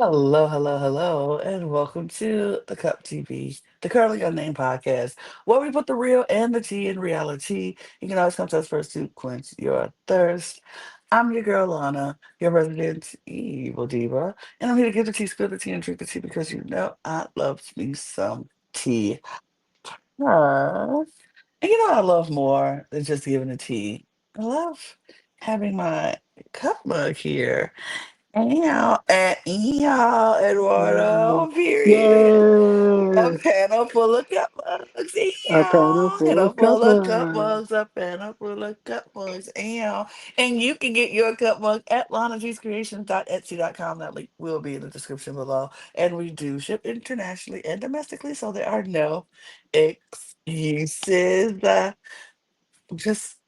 Hello, hello, hello, and welcome to the Cup TV, the Currently Unnamed Podcast, where we put the real and the tea in reality. You can always come to us first to quench your thirst. I'm your girl, Lana, your resident evil diva, and I'm here to give the tea, spill the tea, and drink the tea because you know I love me some tea. And I love more than just giving the tea. I love having my cup mug here. Mm. Eduardo, period. A Yay! panel full of cup mugs, A panel and full a of cup full of cup love. mugs, a panel full of cup mugs, and you can get your cup mug at lanagcreations.etsy.com. That link will be in the description below. And we do ship internationally and domestically, so there are no excuses.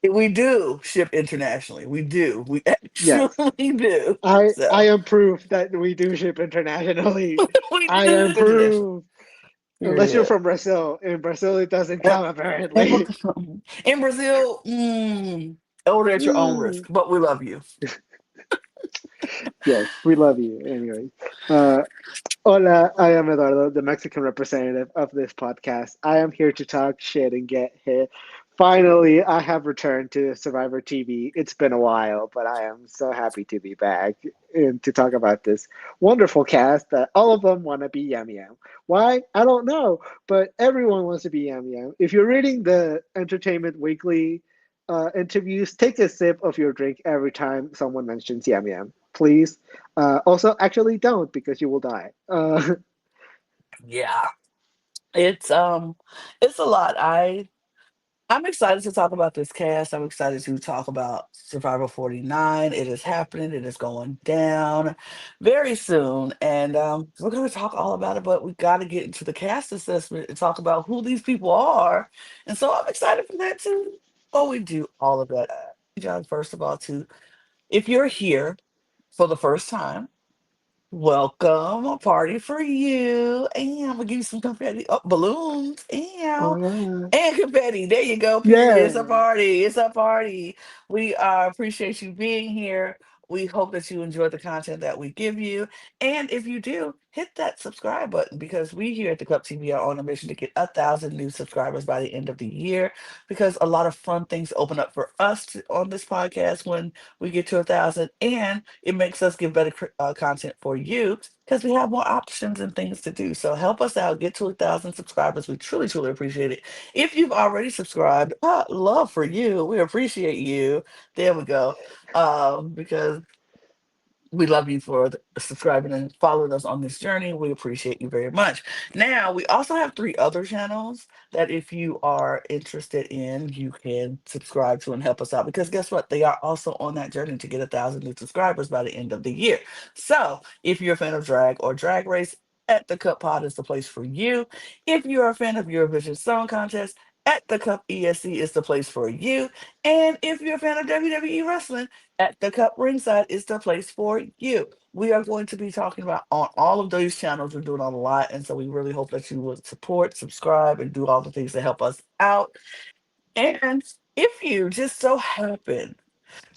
We do ship internationally. We do. We Yes, actually do. I So am proof that we do ship internationally. we I do am ship internationally. proof. Unless you're Period. from Brazil. In Brazil, it doesn't Uh, count In, apparently. Bra- in Brazil, order at your own Mm. risk, but we love you. Yes, we love you. Anyway, uh, hola, I am Eduardo, the Mexican representative of this podcast. I am here to talk shit and get hit. Finally, I have returned to Survivor TV. It's been a while, but I am so happy to be back and to talk about this wonderful cast that all of them want to be Yum Yum. Why? I don't know, but everyone wants to be Yum Yum. If you're reading the Entertainment Weekly interviews, take a sip of your drink every time someone mentions Yum Yum, please. Also, actually, don't because you will die. Yeah, it's um, it's a lot. I'm excited to talk about this cast. I'm excited to talk about Survivor 49. It is happening. It is going down very soon, and we're going to talk all about it. But we got to get into the cast assessment and talk about who these people are. And so I'm excited for that too. Oh, we do all of that. John, first of all, to if you're here for the first time, welcome, a party for you. And I'm gonna give you some confetti. Oh, balloons. Alright. And confetti. There you go. Period. It's a Yeah. party. It's a party. We appreciate you being here. We hope that you enjoy the content that we give you. And if you do, hit that subscribe button because we here at the Cup TV are on a mission to get 1,000 new subscribers by the end of the year. Because a lot of fun things open up for us on this podcast when we get to 1,000, and it makes us give better content for you because we have more options and things to do. So help us out, get to 1,000 subscribers. We truly, truly appreciate it. If you've already subscribed, love for you. We appreciate you. There we go. Because we love you for subscribing and following us on this journey. We appreciate you very much. Now, we also have three other channels that if you are interested in, you can subscribe to and help us out. Because guess what? They are also on that journey to get 1,000 new subscribers by the end of the year. So if you're a fan of drag or drag race, at the Cup Pod is the place for you. If you're a fan of Eurovision Song Contest, at the Cup ESC is the place for you. And if you're a fan of WWE Wrestling, at the Cup Ringside is the place for you. We are going to be talking about on all of those channels. We're doing a lot, and so we really hope that you will support, subscribe, and do all the things to help us out. And if you just so happen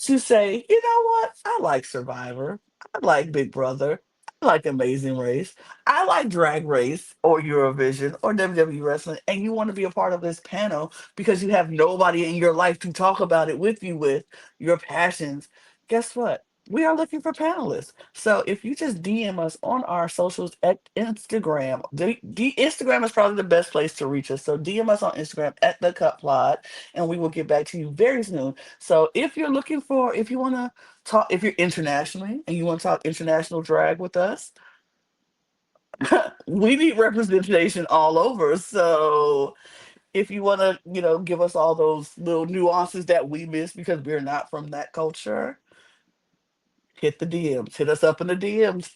to say, you know what, I like Survivor, I like Big Brother, I like Amazing Race, I like Drag Race or Eurovision or WWE Wrestling, and you want to be a part of this panel because you have nobody in your life to talk about it with you with your passions, guess what? We are looking for panelists. So if you just DM us on our socials at Instagram, the Instagram is probably the best place to reach us. So DM us on Instagram at the Cup Plot, and we will get back to you very soon. So if you want to talk, if you're internationally and you want to talk international drag with us, we need representation all over. So if you want to, give us all those little nuances that we miss because we're not from that culture, hit the DMs, hit us up in the DMs.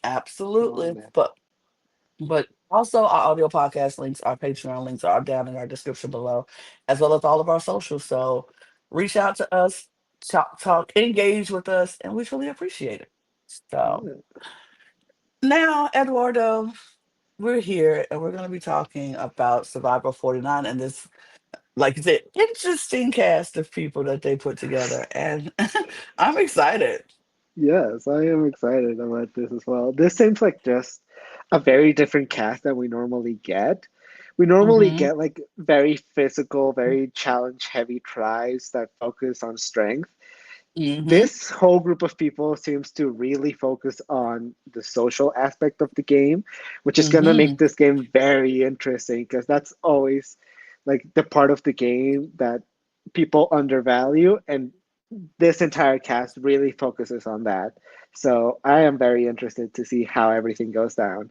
Oh Absolutely. man. But also our audio podcast links, our Patreon links are down in our description below, as well as all of our socials. So reach out to us, talk, engage with us, and we truly appreciate it. So Yeah. now, Eduardo, we're here and we're going to be talking about Survivor 49 and this, like you said, interesting cast of people that they put together. And I'm excited. Yes, I am excited about this as well. This seems like just a very different cast than we normally get. We normally Mm-hmm. get like very physical, very challenge heavy tries that focus on strength. Mm-hmm. This whole group of people seems to really focus on the social aspect of the game, which is going to Mm-hmm. make this game very interesting because that's always like the part of the game that people undervalue, and this entire cast really focuses on that. So I am very interested to see how everything goes down.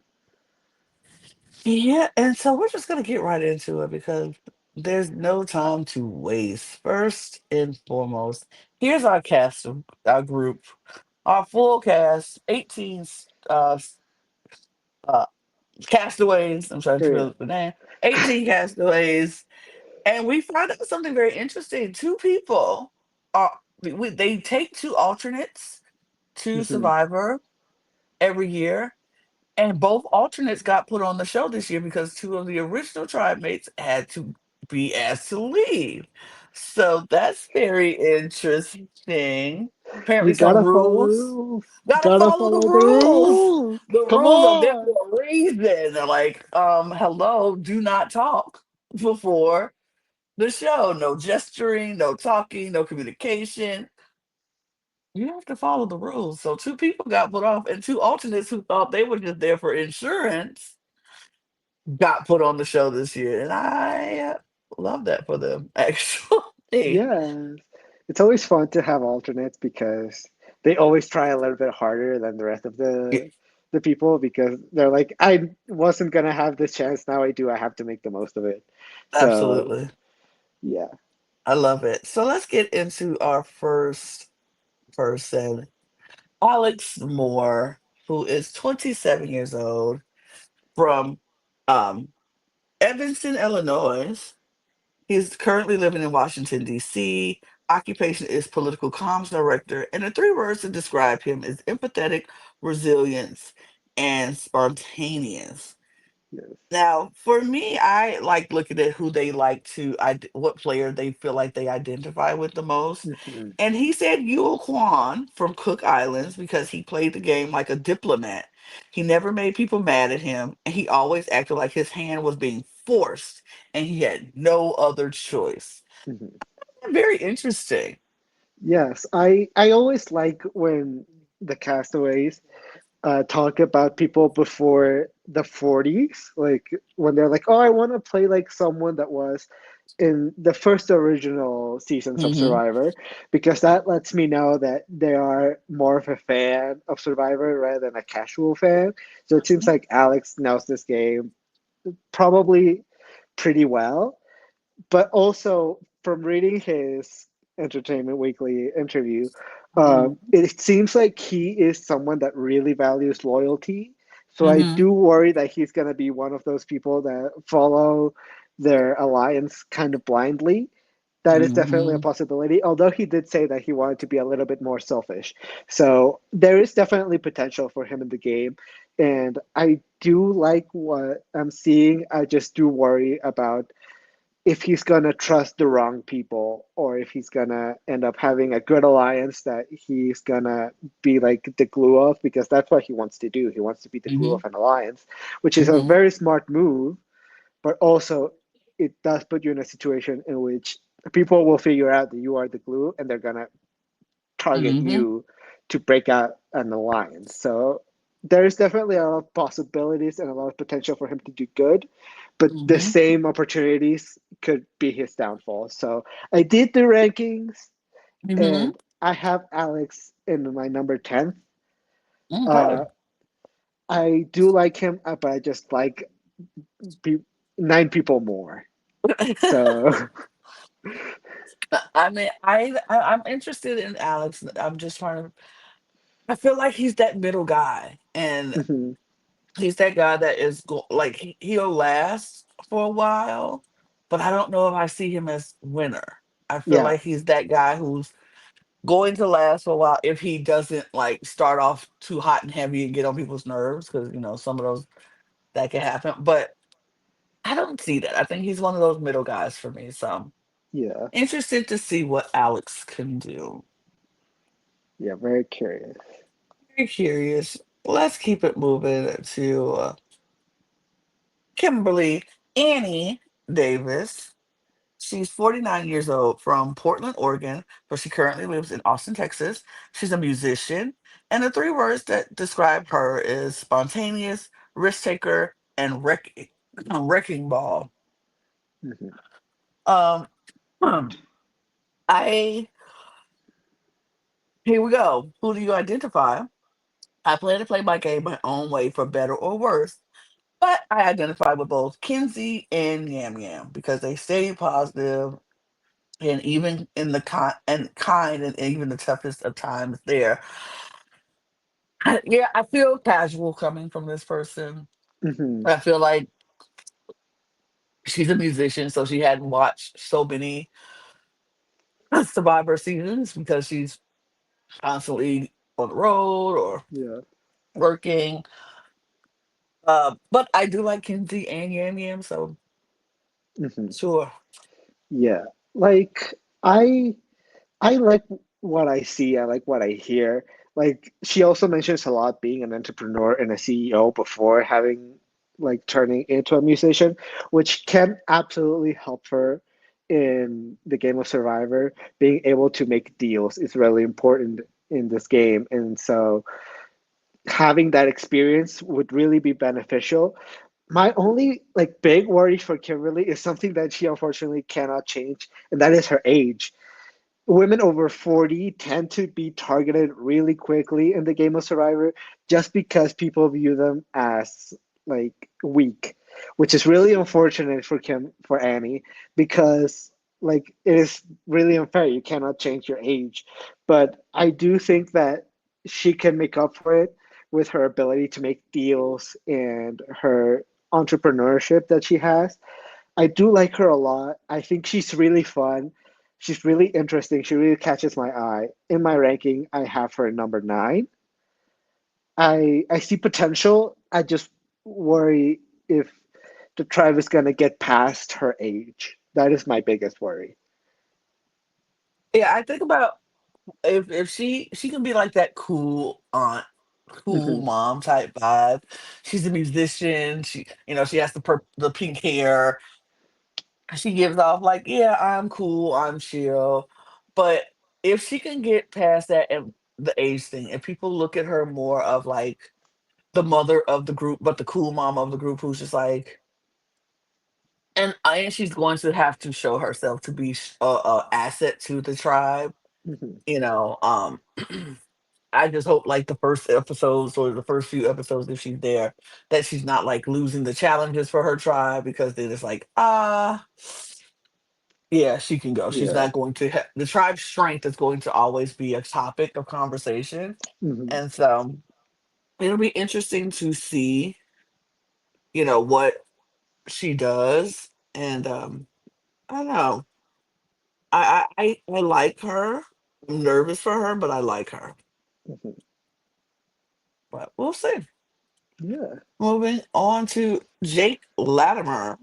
Yeah, and so we're just gonna get right into it because there's no time to waste. First and foremost, here's our cast, our group, our full cast, 18 uh, castaways. I'm trying to Yeah. spell the name. 18 castaways, and we found out something very interesting. Two people are they take two alternates to Mhm. Survivor every year. And both alternates got put on the show this year because two of the original tribe mates had to be asked to leave. So that's very interesting. Apparently, You some gotta follow the rules. rules. Gotta Gotta follow the follow the rules. rules. The Come rules are there on. for a reason. They're like, hello, do not talk before the show. No gesturing, no talking, no communication. You have to follow the rules. So two people got put off, and two alternates who thought they were just there for insurance got put on the show this year, and I love that for them. Actually, Yes. It's always fun to have alternates because they always try a little bit harder than the rest of yeah, the people because they're like, I wasn't gonna have this chance, now I do, I have to make the most of it. So absolutely, yeah. I love it. So let's get into our first person, Alex Moore, who is 27 years old from um, Evanston, Illinois. He's currently living in Washington, D.C. Occupation is political comms director, and the three words to describe him is empathetic, resilience, and spontaneous. Yes. Now, for me, I like looking at who they like to, what player they feel like they identify with the most. Mhm. And he said Yul Kwan from Cook Islands because he played the game like a diplomat. He never made people mad at him, and he always acted like his hand was being forced, and he had no other choice. Mhm. Very interesting. Yes, I always like when the castaways talk about people before the 40s, like when they're like, oh, I want to play like someone that was in the first original seasons of Hmm. Survivor, because that lets me know that they are more of a fan of Survivor rather than a casual fan. So it seems like Alex knows this game probably pretty well, but also from reading his Entertainment Weekly interview, Hmm. it seems like he is someone that really values loyalty. So I Hmm. do worry that he's going to be one of those people that follow their alliance kind of blindly. That is definitely a Hmm. possibility, although he did say that he wanted to be a little bit more selfish. So there is definitely potential for him in the game. And I do like what I'm seeing. I just do worry about if he's gonna trust the wrong people or if he's gonna end up having a good alliance that he's gonna be like the glue of, because that's what he wants to do. He wants to be the glue Hmm. of an alliance, which is a Hmm. very smart move, but also it does put you in a situation in which people will figure out that you are the glue and they're gonna target Hmm. you to break out an alliance. So there's definitely a lot of possibilities and a lot of potential for him to do good, but the Hmm. same opportunities could be his downfall. So I did the rankings Hmm. and I have Alex in my number 10th. Okay. Uh, I do like him, but I just like pe- nine people more. So, I mean, I'm interested in Alex. I'm just trying to. I feel like he's that middle guy, and mhm, he's that guy that is like he'll last for a while, but I don't know if I see him as winner. I feel yeah, like he's that guy who's going to last for a while if he doesn't like start off too hot and heavy and get on people's nerves because some of those that can happen. But I don't see that. I think he's one of those middle guys for me. So I'm yeah. interested to see what Alex can do. Yeah, very curious. Very curious. Let's keep it moving to Kimberly Annie Davis. She's 49 years old from Portland, Oregon, but she currently lives in Austin, Texas. She's a musician, and the three words that describe her is spontaneous, risk taker, and wrecking ball. Hmm. Um, I Here we go. Who do you identify? I plan to play my game my own way for better or worse, but I identify with both Kenzie and Yam Yam because they stay positive and even in the kind and even the toughest of times there. Yeah, I feel casual coming from this person. Hmm. I feel like she's a musician, so she hadn't watched so many Survivor seasons because she's constantly on the road or Yeah. working. But I do like Kenzie and Yam Yam, so Hmm. sure. Yeah. Like I I like what I see. I like what I hear. Like she also mentions a lot being an entrepreneur and a CEO before having like turning into a musician, which can absolutely help her in the game of Survivor. Being able to make deals is really important in this game, and so having that experience would really be beneficial. My only like big worry for Kimberly is something that she unfortunately cannot change, and that is her age. Women over 40 tend to be targeted really quickly in the game of Survivor just because people view them as like weak, which is really unfortunate for Annie because like it is really unfair. You cannot change your age. But I do think that she can make up for it with her ability to make deals and her entrepreneurship that she has. I do like her a lot. I think she's really fun. She's really interesting. She really catches my eye. In my ranking, I have her number nine. I see potential. I just worry if the tribe is gonna get past her age. That is my biggest worry. Yeah, I think about if she can be like that cool aunt, cool Hmm. mom type vibe. She's a musician. She has the pink hair. She gives off like, yeah, I'm cool, I'm chill. But if she can get past that and the age thing, and people look at her more of like the mother of the group, but the cool mom of the group who's just like, and she's going to have to show herself to be a asset to the tribe. Hmm. You know, I just hope like the first episodes or the first few episodes, if she's there, that she's not like losing the challenges for her tribe because then it's like, yeah, she can go. She's Yeah. not going to the tribe's strength is going to always be a topic of conversation. Hmm. And so it'll be interesting to see, what she does. And I don't know. I like her. I'm nervous for her, but I like her. Hmm. But we'll see. Yeah. Moving on to Jake Latimer.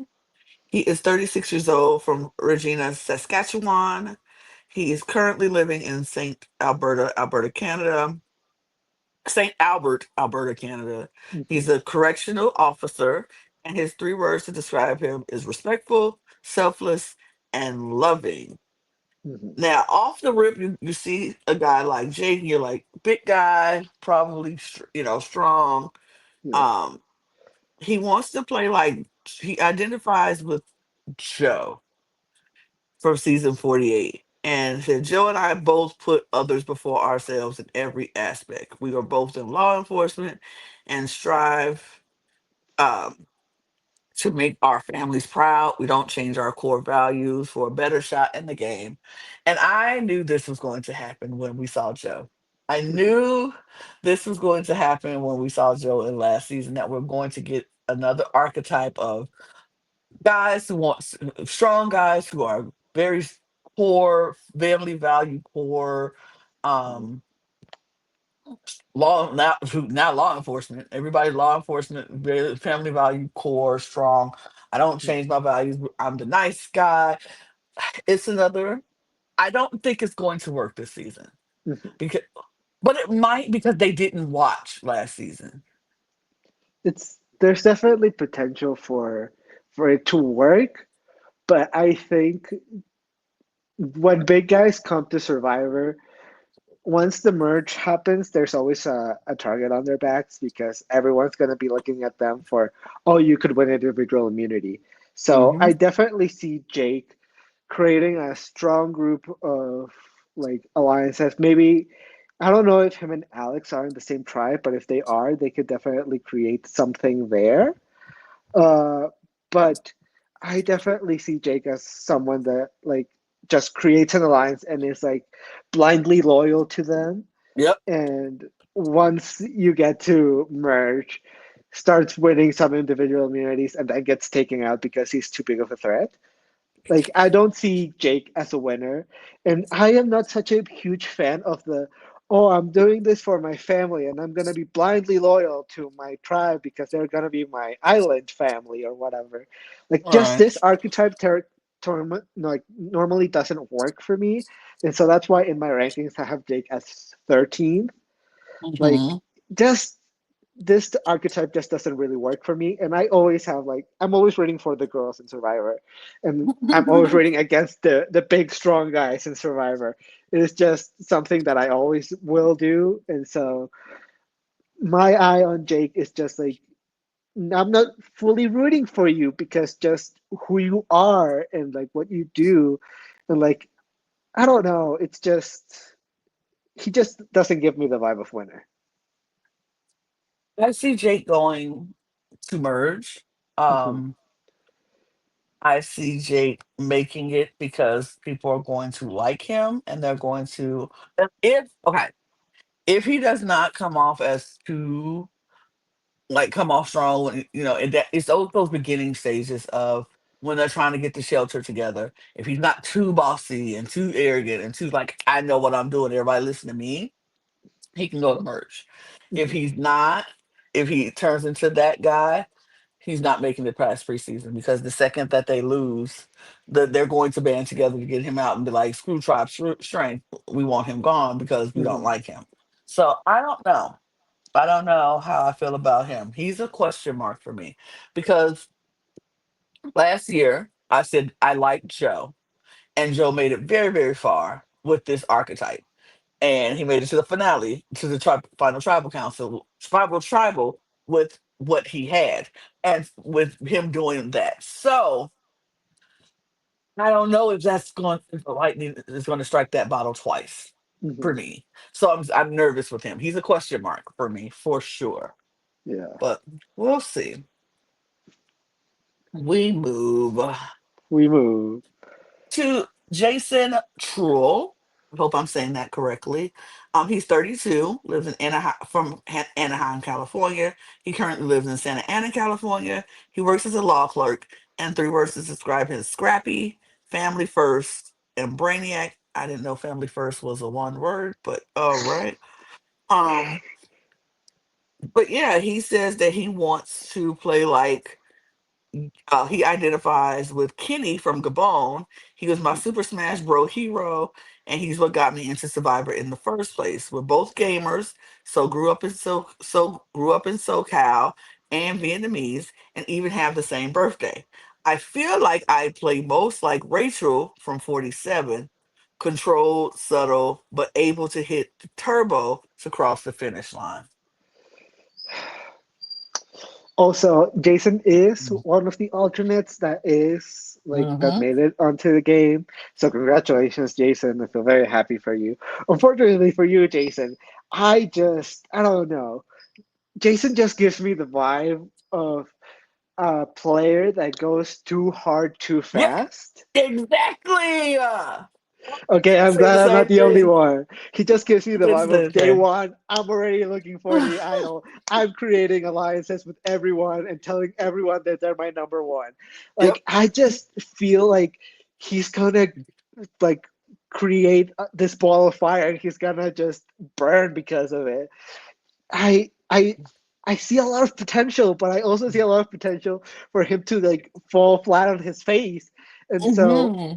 He is 36 years old from Regina, Saskatchewan. He is currently living in St. Albert, Alberta, Canada. Hmm. He's a correctional officer, and his three words to describe him is respectful, selfless, and loving. Hmm. Now, off the rip, you see a guy like Jake, you're like, big guy, probably, strong. Yeah. Um, he wants to play like, he identifies with Joe from season 48. And said, Joe and I both put others before ourselves in every aspect. We are both in law enforcement and strive um, to make our families proud. We don't change our core values for a better shot in the game. And I knew this was going to happen when we saw Joe. I knew this was going to happen when we saw Joe in last season, that we're going to get another archetype of guys who want strong guys who are very core family value core Hmm. um law now law enforcement, everybody law enforcement, very family value core strong. I don't change my values. I'm the nice guy. It's another. I don't think it's going to work this season Hmm. because But it might because they didn't watch last season. It's there's definitely potential for it to work, but I think when big guys come to Survivor, once the merge happens, there's always a target on their backs because everyone's going to be looking at them for, oh, you could win individual immunity. So Hmm. I definitely see Jake creating a strong group of like alliances. Maybe I don't know if him and Alex are in the same tribe, but if they are, they could definitely create something there. Uh, but I definitely see Jake as someone that like just creates an alliance and is like blindly loyal to them. Yep. And once you get to merge, starts winning some individual immunities and then gets taken out because he's too big of a threat. Like I don't see Jake as a winner, and I am not such a huge fan of the oh, I'm doing this for my family and I'm gonna be blindly loyal to my tribe because they're gonna be my island family or whatever. Like All just right. this archetype tournament like normally doesn't work for me, and so that's why in my rankings I have Jake as 13th. Like Hmm. just this archetype just doesn't really work for me, and I always have like I'm always rooting for the girls in Survivor, and I'm always rooting against the big strong guys in Survivor. It is just something that I always will do, and so my eye on Jake is just like I'm not fully rooting for you because just who you are and like what you do, and like I don't know, it's just he just doesn't give me the vibe of winner. I see Jake going to merge. Hmm. Um, I see Jake making it because people are going to like him and they're going to if okay, if he does not come off as too like come off strong when it's those beginning stages of when they're trying to get the shelter together. If he's not too bossy and too arrogant and too like I know what I'm doing, everybody listen to me, he can go to merch. If Hmm. he's not, if he turns into that guy, he's not making it past preseason because the second that they lose, they're going to band together to get him out and be like, screw tribe strength. We want him gone because we don't Hmm. like him. So I don't know. I don't know how I feel about him. He's a question mark for me because last year I said I liked Joe, and Joe made it very, very far with this archetype. And he made it to the finale, to the final tribal council, tribal with what he had, and with him doing that. So I don't know if that's going, if the lightning is going to strike that bottle twice for Hmm. me. So I'm nervous with him. He's a question mark for me for sure, Yeah, but we'll see. We move we move. to Jason Truel. I hope I'm saying that correctly. He's 32, lives in Anaheim, Anaheim, California. He currently lives in Santa Ana, California. He works as a law clerk, and three words to describe him: scrappy, family first, and brainiac. I didn't know family first was a one word, but all right. Um, but yeah, he says that he wants to play like he identifies with Kenny from Gabon. He was my Super Smash Bro hero, and he's what got me into Survivor in the first place. We're both gamers, so grew up in SoCal and Vietnamese, and even have the same birthday. I feel like I play most like Rachel from 47, controlled, subtle, but able to hit the turbo to cross the finish line. Also, Jason is one of the alternates that is like that Mm-hmm. made it onto the game. So congratulations, Jason. I feel very happy for you. Unfortunately for you, Jason, I don't know. Jason just gives me the vibe of a player that goes too hard too Yeah, fast. exactly. Okay, I'm Say the glad I'm not same the only thing. one. He just gives me the Say the vibe of same day thing. one. I'm already looking for the idol. I'm creating alliances with everyone and telling everyone that they're my number one. Yep. Like, I just feel like he's gonna like create this ball of fire and he's gonna just burn because of it. I I I see a lot of potential, but I also see a lot of potential for him to like fall flat on his face. And so Hmm.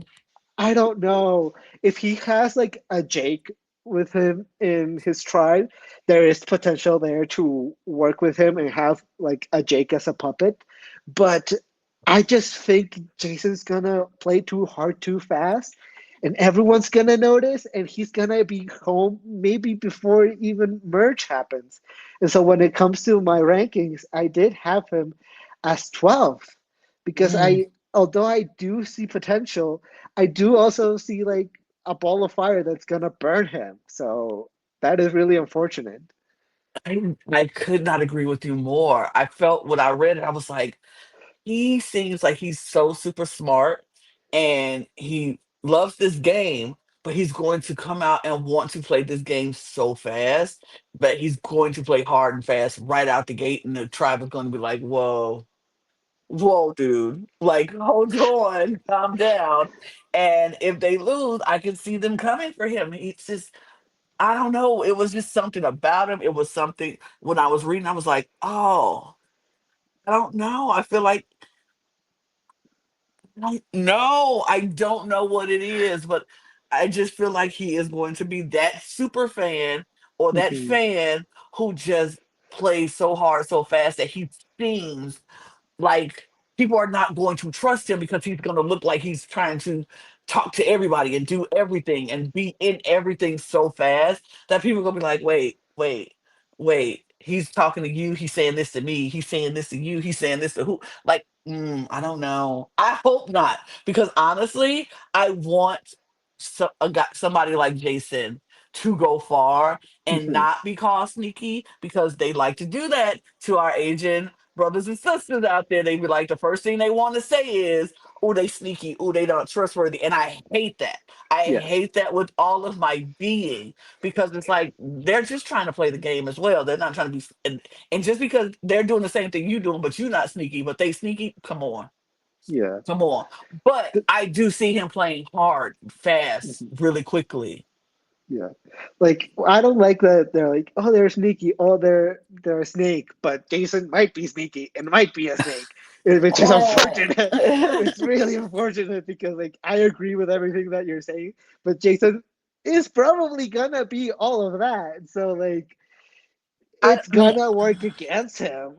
I don't know if he has like a Jake. with him in his tribe, there is potential there to work with him and have like a Jake as a puppet. But I just think Jason's gonna play too hard too fast, and everyone's gonna notice, and he's gonna be home maybe before even merge happens. And so when it comes to my rankings, I did have him as 12th because Mm, although I do see potential, I do also see like a ball of fire that's gonna burn him. So that is really unfortunate. I could not agree with you more. I felt when I read it, I was like, he seems like he's so super smart and he loves this game, but he's going to come out and want to play this game so fast. But he's going to play hard and fast right out the gate, and the tribe is going to be like, "Whoa, whoa, dude! Like, hold on, calm down." And if they lose, I can see them coming for him. It's just, I don't know. It was just something about him. It was something when I was reading, I was like, "Oh, I don't know. I feel like." No, I don't know what it is, but I just feel like he is going to be that super fan or that Mhm. fan who just plays so hard, so fast that he seems like people are not going to trust him because he's going to look like he's trying to talk to everybody and do everything and be in everything so fast that people are going to be like, wait, he's talking to you, he's saying this to me, he's saying this to you, he's saying this to who? Like, I don't know. I hope not, because honestly, I want somebody like Jason to go far and Mhm. not be called sneaky, because they like to do that to our Asian brothers and sisters out there. They be like, the first thing they want to say is, oh, they sneaky, oh, they not trustworthy. And I hate that. I Yeah. hate that with all of my being, because it's like they're just trying to play the game as well. They're not trying to be, and just because they're doing the same thing you doing, but you're not sneaky, but they sneaky, come on. Yeah. Come on. But Th- I do see him playing hard, fast, mhm. really quickly. Yeah. Like I don't like that they're like, oh, they're sneaky, oh, they're a snake, but Jason might be sneaky and might be a snake, which is Oh. unfortunate. It's really unfortunate because like I agree with everything that you're saying, but Jason is probably gonna be all of that. So like I it's mean, gonna work against him.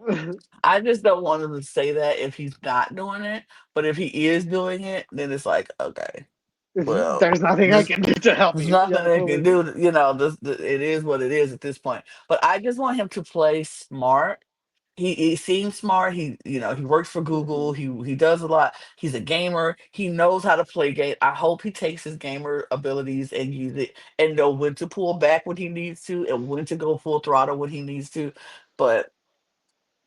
I just don't want him to say that if he's not doing it. But if he is doing it, then it's like, okay, well, There's nothing I this can do to help there's you. nothing Yeah, they can totally. do. It is what it is at this point. But I just want him to play smart. He seems smart. He works for Google. Mhm. He does a lot. He's a gamer. He knows how to play game. I hope he takes his gamer abilities and use it and know when to pull back when he needs to and when to go full throttle when he needs to. But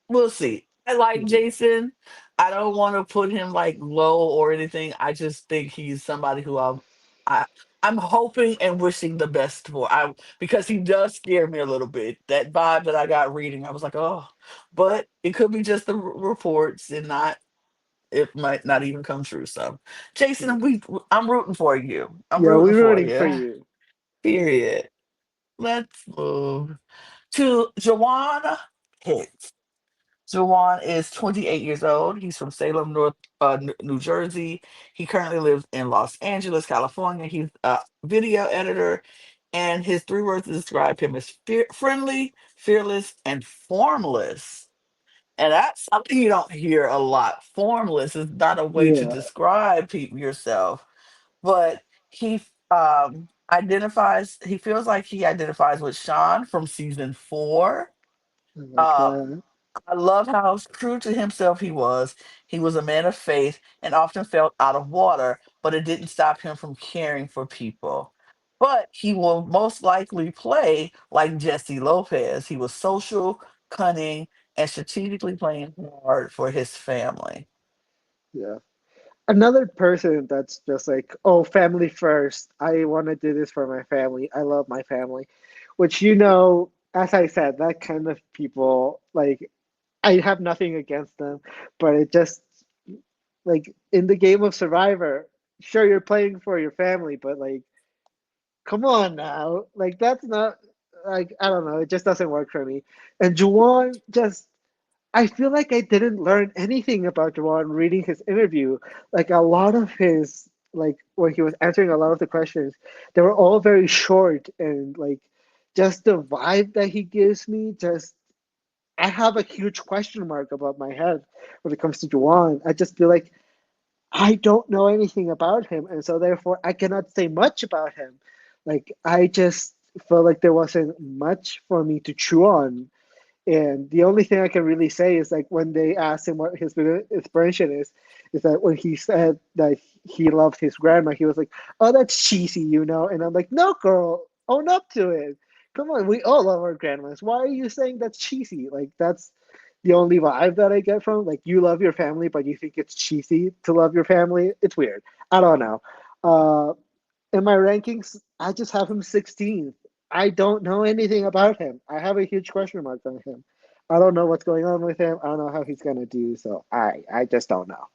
we'll see. I like Mhm. Jason. I don't want to put him like low or anything. I just think he's somebody who I I'm hoping and wishing the best for. I Because he does scare me a little bit. That vibe that I got reading, I was like, oh, but it could be just the reports and not, it might not even come true. So, Jason, Yeah. I'm rooting for you. I'm Yeah, rooting we're for rooting for you. you. Period. Let's move to Joanna Hicks. Jawan is 28 years old. He's from Salem, New Jersey. He currently lives in Los Angeles, California. He's a video editor, and his three words to describe him is friendly, fearless, and formless. And that's something you don't hear a lot. Formless is not a way to Yeah. describe yourself, but he he feels like he identifies with Sean from season 4. I like Um, that. I love how true to himself he was. He was a man of faith and often felt out of water, but it didn't stop him from caring for people. But he will most likely play like Jesse Lopez. He was social, cunning, and strategically playing hard for his family. Yeah. Another person that's just like, oh, family first. I want to do this for my family. I love my family, which, as I said, that kind of people, like, I have nothing against them, but it just, like, in the game of Survivor, sure, you're playing for your family, but, like, come on now. Like, that's not, like, I don't know. It just doesn't work for me. And Juwan just, I feel like I didn't learn anything about Juwan reading his interview. Like a lot of his like when he was answering a lot of the questions, they were all very short and like just the vibe that he gives me. Just I have a huge question mark above my head when it comes to Juwan. I just feel like I don't know anything about him, and so therefore I cannot say much about him. Like I just felt like there wasn't much for me to chew on, and the only thing I can really say is like when they asked him what his inspiration is that when he said that he loved his grandma, he was like, "Oh, that's cheesy, you know." And I'm like, "No, girl, own up to it. Come on, we all love our grandmas. Why are you saying that's cheesy? Like that's the only vibe that I get from like you love your family, but you think it's cheesy to love your family. It's weird. I don't know. Uh, in my rankings, I just have him 16th. I don't know anything about him. I have a huge question mark on him. I don't know what's going on with him. I don't know how he's gonna do. So I just don't know.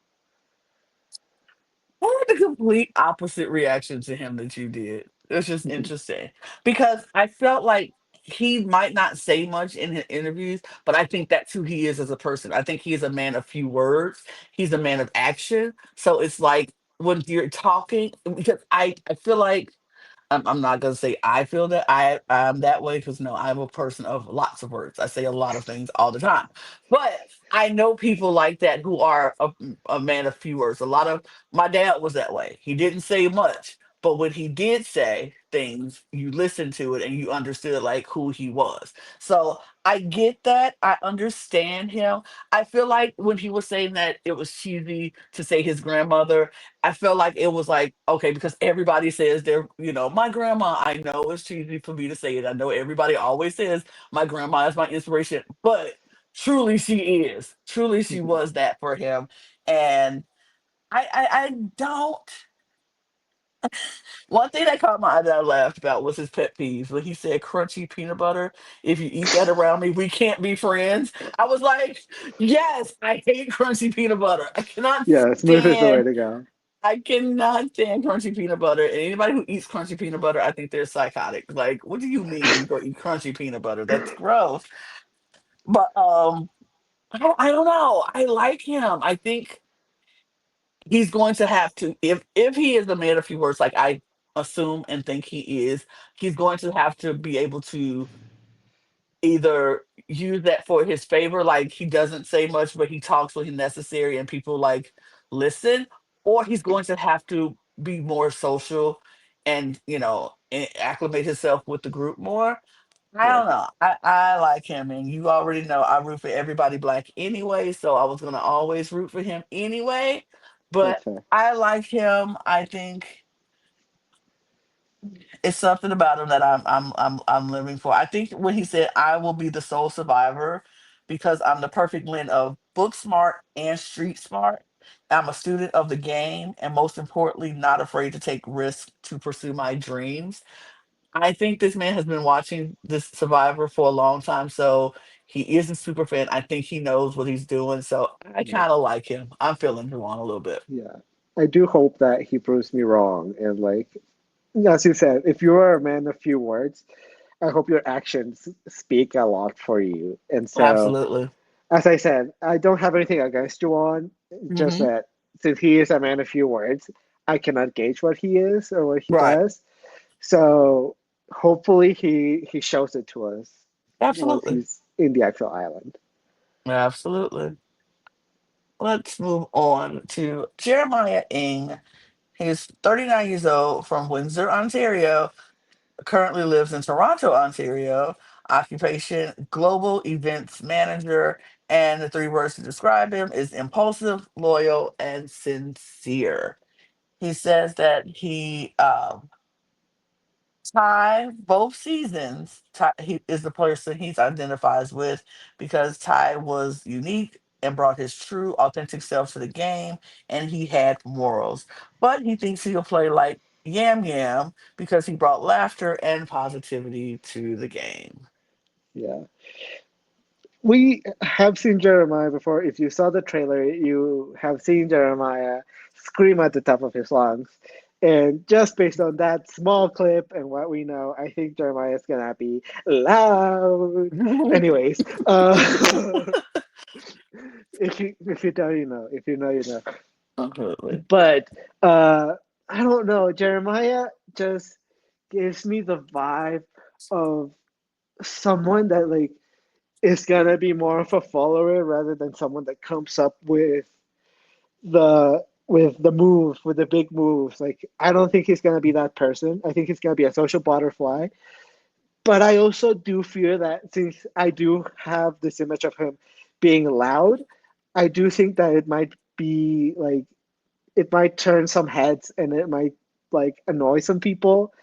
I had the complete opposite reaction to him that you did. It's just Mhm. interesting because I felt like he might not say much in his interviews, but I think that's who he is as a person. I think he is a man of few words. He's a man of action. So it's like when you're talking, because I feel like I'm not gonna say I feel that I'm that way because no, I'm a person of lots of words. I say a lot of things all the time, but I know people like that who are a man of few words. A lot of my dad was that way. He didn't say much, but when he did say things, you listened to it and you understood like who he was. So I get that. I understand him. I feel like when he was saying that it was cheesy to say his grandmother, I felt like it was like, okay, because everybody says my grandma, I know it's cheesy for me to say it. I know everybody always says my grandma is my inspiration, but truly she is. Truly she Mhm. was that for him. And I don't. One thing that caught my eye that I laughed about was his pet peeves when he said crunchy peanut butter. If you eat that around me, we can't be friends. I was like, yes, I hate crunchy peanut butter. Yeah, smooth is the way to go. I cannot stand crunchy peanut butter. And anybody who eats crunchy peanut butter, I think they're psychotic. Like, what do you mean you go eat crunchy peanut butter? That's gross. But I don't know. I like him. I think he's going to have to if he is a man of few words, like I assume and think he is, he's going to have to be able to either use that for his favor, like he doesn't say much, but he talks when he's necessary and people like listen, or he's going to have to be more social and acclimate himself with the group more. I Yeah, don't know. I like him, and you already know I root for everybody black anyway, so I was gonna always root for him anyway. that's But fair. I like him. I think it's something about him that I'm living for. I think when he said I will be the sole survivor because I'm the perfect blend of book smart and street smart. I'm a student of the game and most importantly not afraid to take risks to pursue my dreams. I think this man has been watching this Survivor for a long time, so he is a super fan. I think he knows what he's doing, so I Yeah, kind of like him. I'm feeling him on a little bit. yeah. I do hope that he proves me wrong. And like, as you said, if you are a man of few words, I hope your actions speak a lot for you. And so, Absolutely. as I said, I don't have anything against Juwan. Just Hmm. that since he is a man of few words, I cannot gauge what he is or what he Right. does. So hopefully he shows it to us once Absolutely. he's in the actual island. Absolutely. Let's move on to Jeremiah Ing. He's 39 years old from Windsor, Ontario, currently lives in Toronto, Ontario. Occupation global events manager. And the three words to describe him is impulsive, loyal, and sincere. He says that Ty, both seasons, Ty he is the person he identifies with because Ty was unique and brought his true, authentic self to the game, and he had morals. But he thinks he'll play like Yam Yam because he brought laughter and positivity to the game. Yeah. We have seen Jeremiah before. If you saw the trailer, you have seen Jeremiah scream at the top of his lungs. And just based on that small clip and what we know, I think Jeremiah is gonna be loud. Anyways, if you don't, you know. If you know, you know. Absolutely. But uh, I don't know. Jeremiah just gives me the vibe of someone that like is gonna be more of a follower rather than someone that comes up with the moves, with the big moves. Like I don't think he's gonna be that person. I think he's gonna be a social butterfly. But I also do fear that since I do have this image of him being loud, I do think that it might be like it might turn some heads and it might like annoy some people.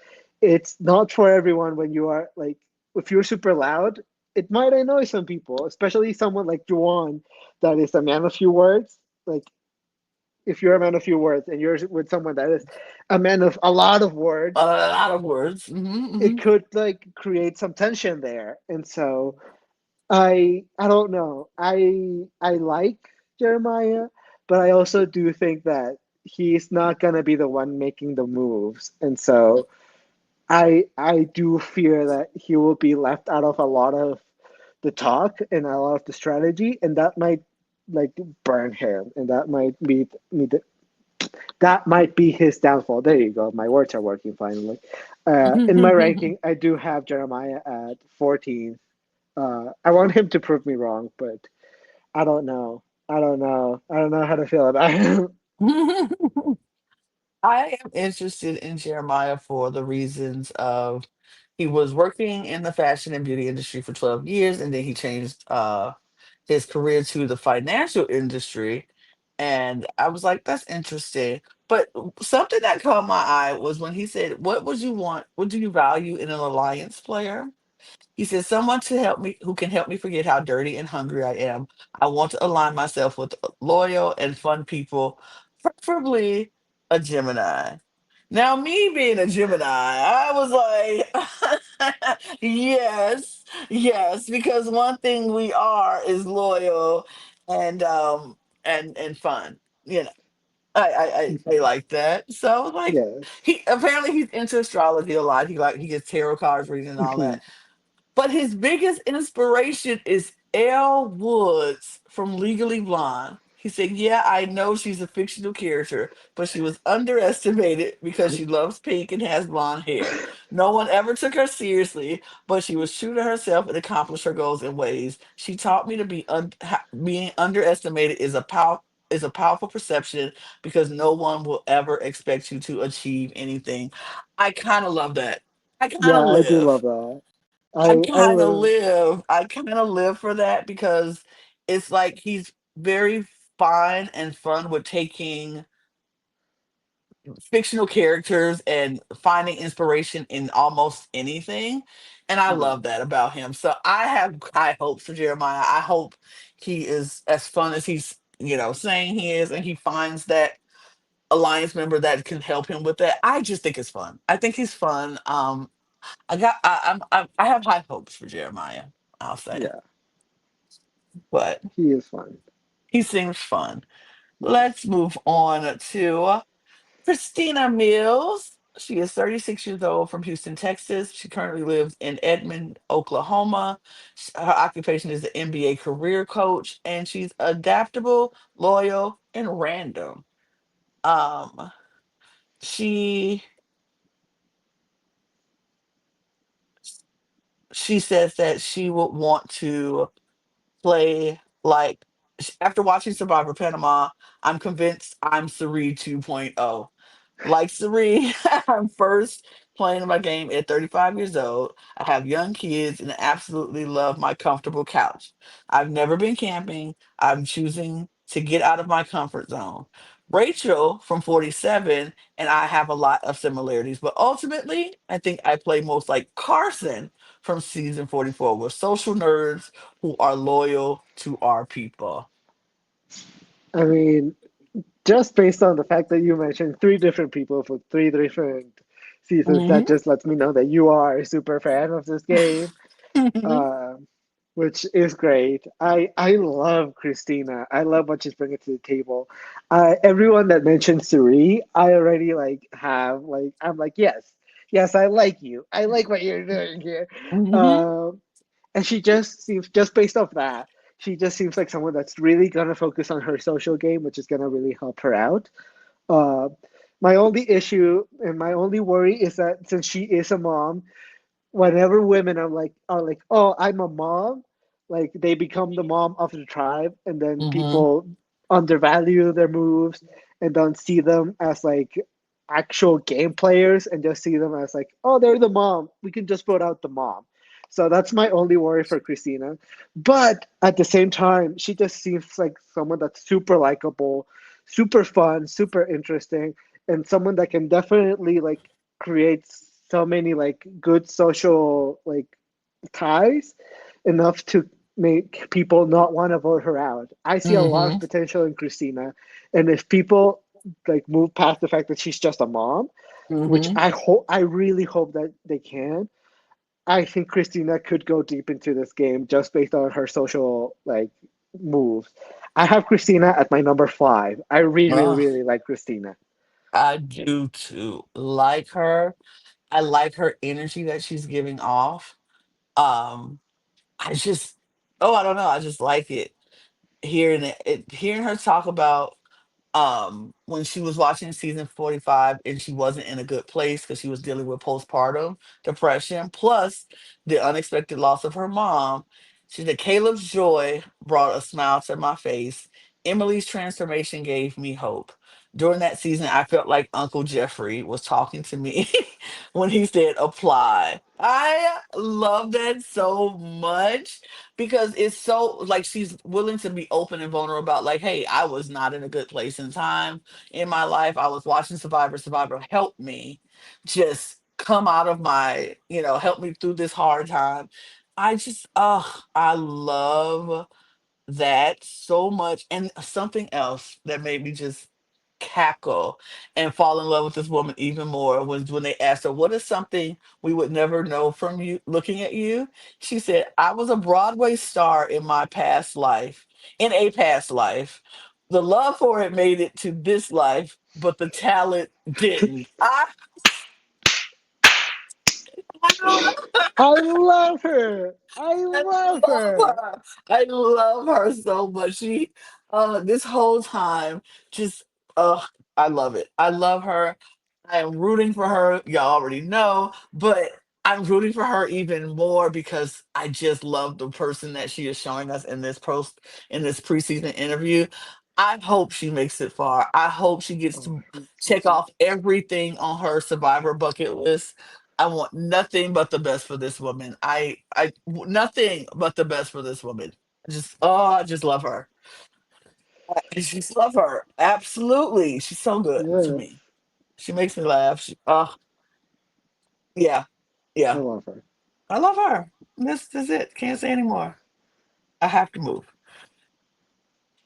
It's not for everyone when you are like if you're super loud, it might annoy some people, especially someone like Juan that is a man of few words. Like if you're a man of few words and you're with someone that is a man of a lot of A words, lot of words. it could like create some tension there. And so I don't know. I like Jeremiah, but I also do think that he's not gonna be the one making the moves. And so I do fear that he will be left out of a lot of the talk and a lot of the strategy, and that might like burn him, and that might be his downfall. There you go. My words are working finally. In my ranking, I do have Jeremiah at 14. I want him to prove me wrong, but I don't know. I don't know. I don't know how to feel about him. I am interested in Jeremiah for the reasons of he was working in the fashion and beauty industry for 12 years, and then he changed his career to the financial industry. And I was like, that's interesting. But something that caught my eye was when he said, what would you want? What do you value in an alliance player? He says, someone to help me who can help me forget how dirty and hungry I am. I want to align myself with loyal and fun people, preferably a Gemini. Now, me being a Gemini, I was like, yes, yes, because one thing we are is loyal and and fun. You know, I like that. So I was like, Yes. he apparently he's into astrology a lot. He gets tarot cards reading and all that. But his biggest inspiration is Elle Woods from Legally Blonde. He said, yeah, I know she's a fictional character, but she was underestimated because she loves pink and has blonde hair. No one ever took her seriously, but she was true to herself and accomplished her goals in ways. She taught me to being underestimated is a powerful perception because no one will ever expect you to achieve anything. I kind of love that. I kind Yeah, of I do love live. that. I live. I kind of live for that because it's like he's very fine and fun with taking fictional characters and finding inspiration in almost anything. And I Mhm. love that about him. So I have high hopes for Jeremiah. I hope he is as fun as he's, saying he is, and he finds that alliance member that can help him with that. I just think it's fun. I think he's fun. I have high hopes for Jeremiah. I'll say, Yeah, but he is fun. he seems fun. Yes. Let's move on to Christina Mills. She is 36 years old from Houston, Texas. She currently lives in Edmond, Oklahoma. Her occupation is the NBA career coach, and she's adaptable, loyal, and random. Um, she she says that she would want to play like after watching Survivor Panama, I'm convinced I'm Sari 2.0. Like Sari, I'm first playing my game at 35 years old. I have young kids and absolutely love my comfortable couch. I've never been camping. I'm choosing to get out of my comfort zone. Rachel from 47 and I have a lot of similarities, but ultimately, I think I play most like Carson from season 44. We're social nerds who are loyal to our people. I mean, just based on the fact that you mentioned three different people for three different seasons, that Mhm. just lets me know that you are a super fan of this game. uh, which is great. I love Christina. I love what she's bringing to the table. Everyone that mentions Suri, I already like have like I'm like yes, yes, I like you. I like what you're doing here. Mhm. Um, and she just seems just based off that, she just seems like someone that's really gonna focus on her social game, which is gonna really help her out. Uh, My only issue and my only worry is that since she is a mom, whenever women are like, oh, I'm a mom, like they become the mom of the tribe, and then Mm-hmm. people undervalue their moves and don't see them as like actual game players and just see them as like, oh, they're the mom. We can just put out the mom. So that's my only worry for Christina. But at the same time, she just seems like someone that's super likable, super fun, super interesting, and someone that can definitely like create so many like good social like ties enough to make people not want to vote her out. I see a lot of Mm-hmm. potential in Christina, and if people like move past the fact that she's just a mom, which Mm-hmm. I really hope that they can. I think Christina could go deep into this game just based on her social like moves. I have Christina at my number 5. I really, really, Oh, really like Christina. I do too. Like her. I like her energy that she's giving off. Um, I just, oh, I don't know. I just like it. Hearing her talk about when she was watching season 45 and she wasn't in a good place because she was dealing with postpartum depression plus the unexpected loss of her mom. She said Caleb's joy brought a smile to my face. Emily's transformation gave me hope. During that season, I felt like Uncle Jeffrey was talking to me when he said apply. I love that so much because it's so like she's willing to be open and vulnerable about like, hey, I was not in a good place in time in my life. I was watching Survivor help me just come out of my, help me through this hard time. I love that so much. And something else that made me just cackle and fall in love with this woman even more was when they asked her, what is something we would never know from you looking at you? She said, I was a Broadway star in my past life, in a past life. The love for it made it to this life, but the talent didn't. I I love her. I I love love her. her. I love her so much. This whole time, just, I love it. I love her. I am rooting for her. Y'all already know, but I'm rooting for her even more because I just love the person that she is showing us in this preseason interview. I hope she makes it far. I hope she gets Oh, to check off everything on her survivor bucket list. I want nothing but the best for this woman. Nothing but the best for this woman. I just love her. I just love her. Absolutely. She's so good to yes, me. She makes me laugh. Yeah, I yeah. love her. I love her. This is it. Can't say anymore. I have to move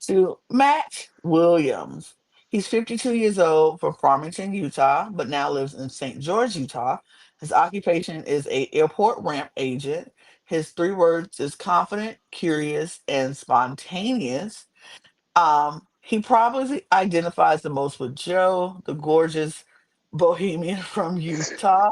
to Matt Williams. He's 52 years old from Farmington, Utah, but now lives in St. George, Utah. His occupation is a airport ramp agent. His 3 words is confident, curious, and spontaneous. He probably identifies the most with Joe, the gorgeous bohemian from Utah.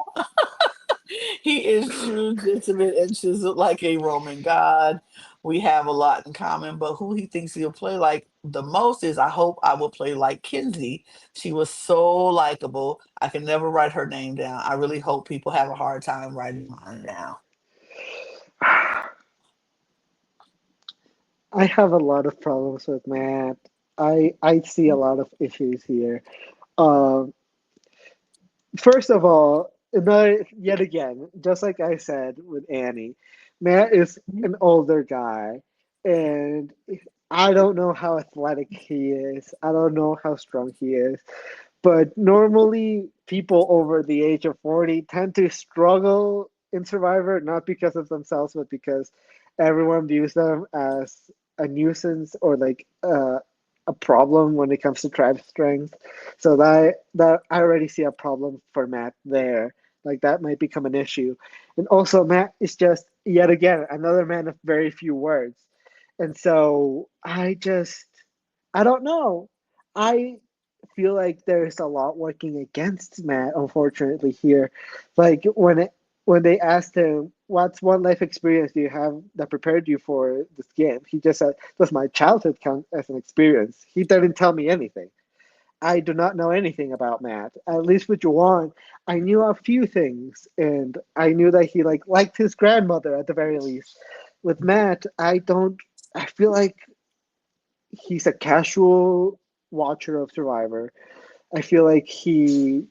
He is true, gentleman, and chiseled like a Roman god. We have a lot in common, but who he thinks he'll play like the most is I hope I will play like Kinsey. She was so likable. I can never write her name down. I really hope people have a hard time writing mine down. I have a lot of problems with Matt. I see a lot of issues here. Um, First of all, yet again, just like I said with Annie, Matt is an older guy, and I don't know how athletic he is. I don't know how strong he is. But normally, people over the age of 40 tend to struggle in Survivor, not because of themselves, but because everyone views them as a nuisance or like a problem when it comes to tribe strength. So that I already see a problem for Matt there. Like that might become an issue. And also, Matt is just yet again another man of very few words. And so I don't know. I feel like there's a lot working against Matt, unfortunately, here. Like when they asked him, "What's one life experience do you have that prepared you for this game?" He just said, "Does my childhood count as an experience?" He didn't tell me anything. I do not know anything about Matt. At least with Juwan, I knew a few things, and I knew that he liked his grandmother at the very least. With Matt, I don't. I feel like he's a casual watcher of Survivor. I feel like he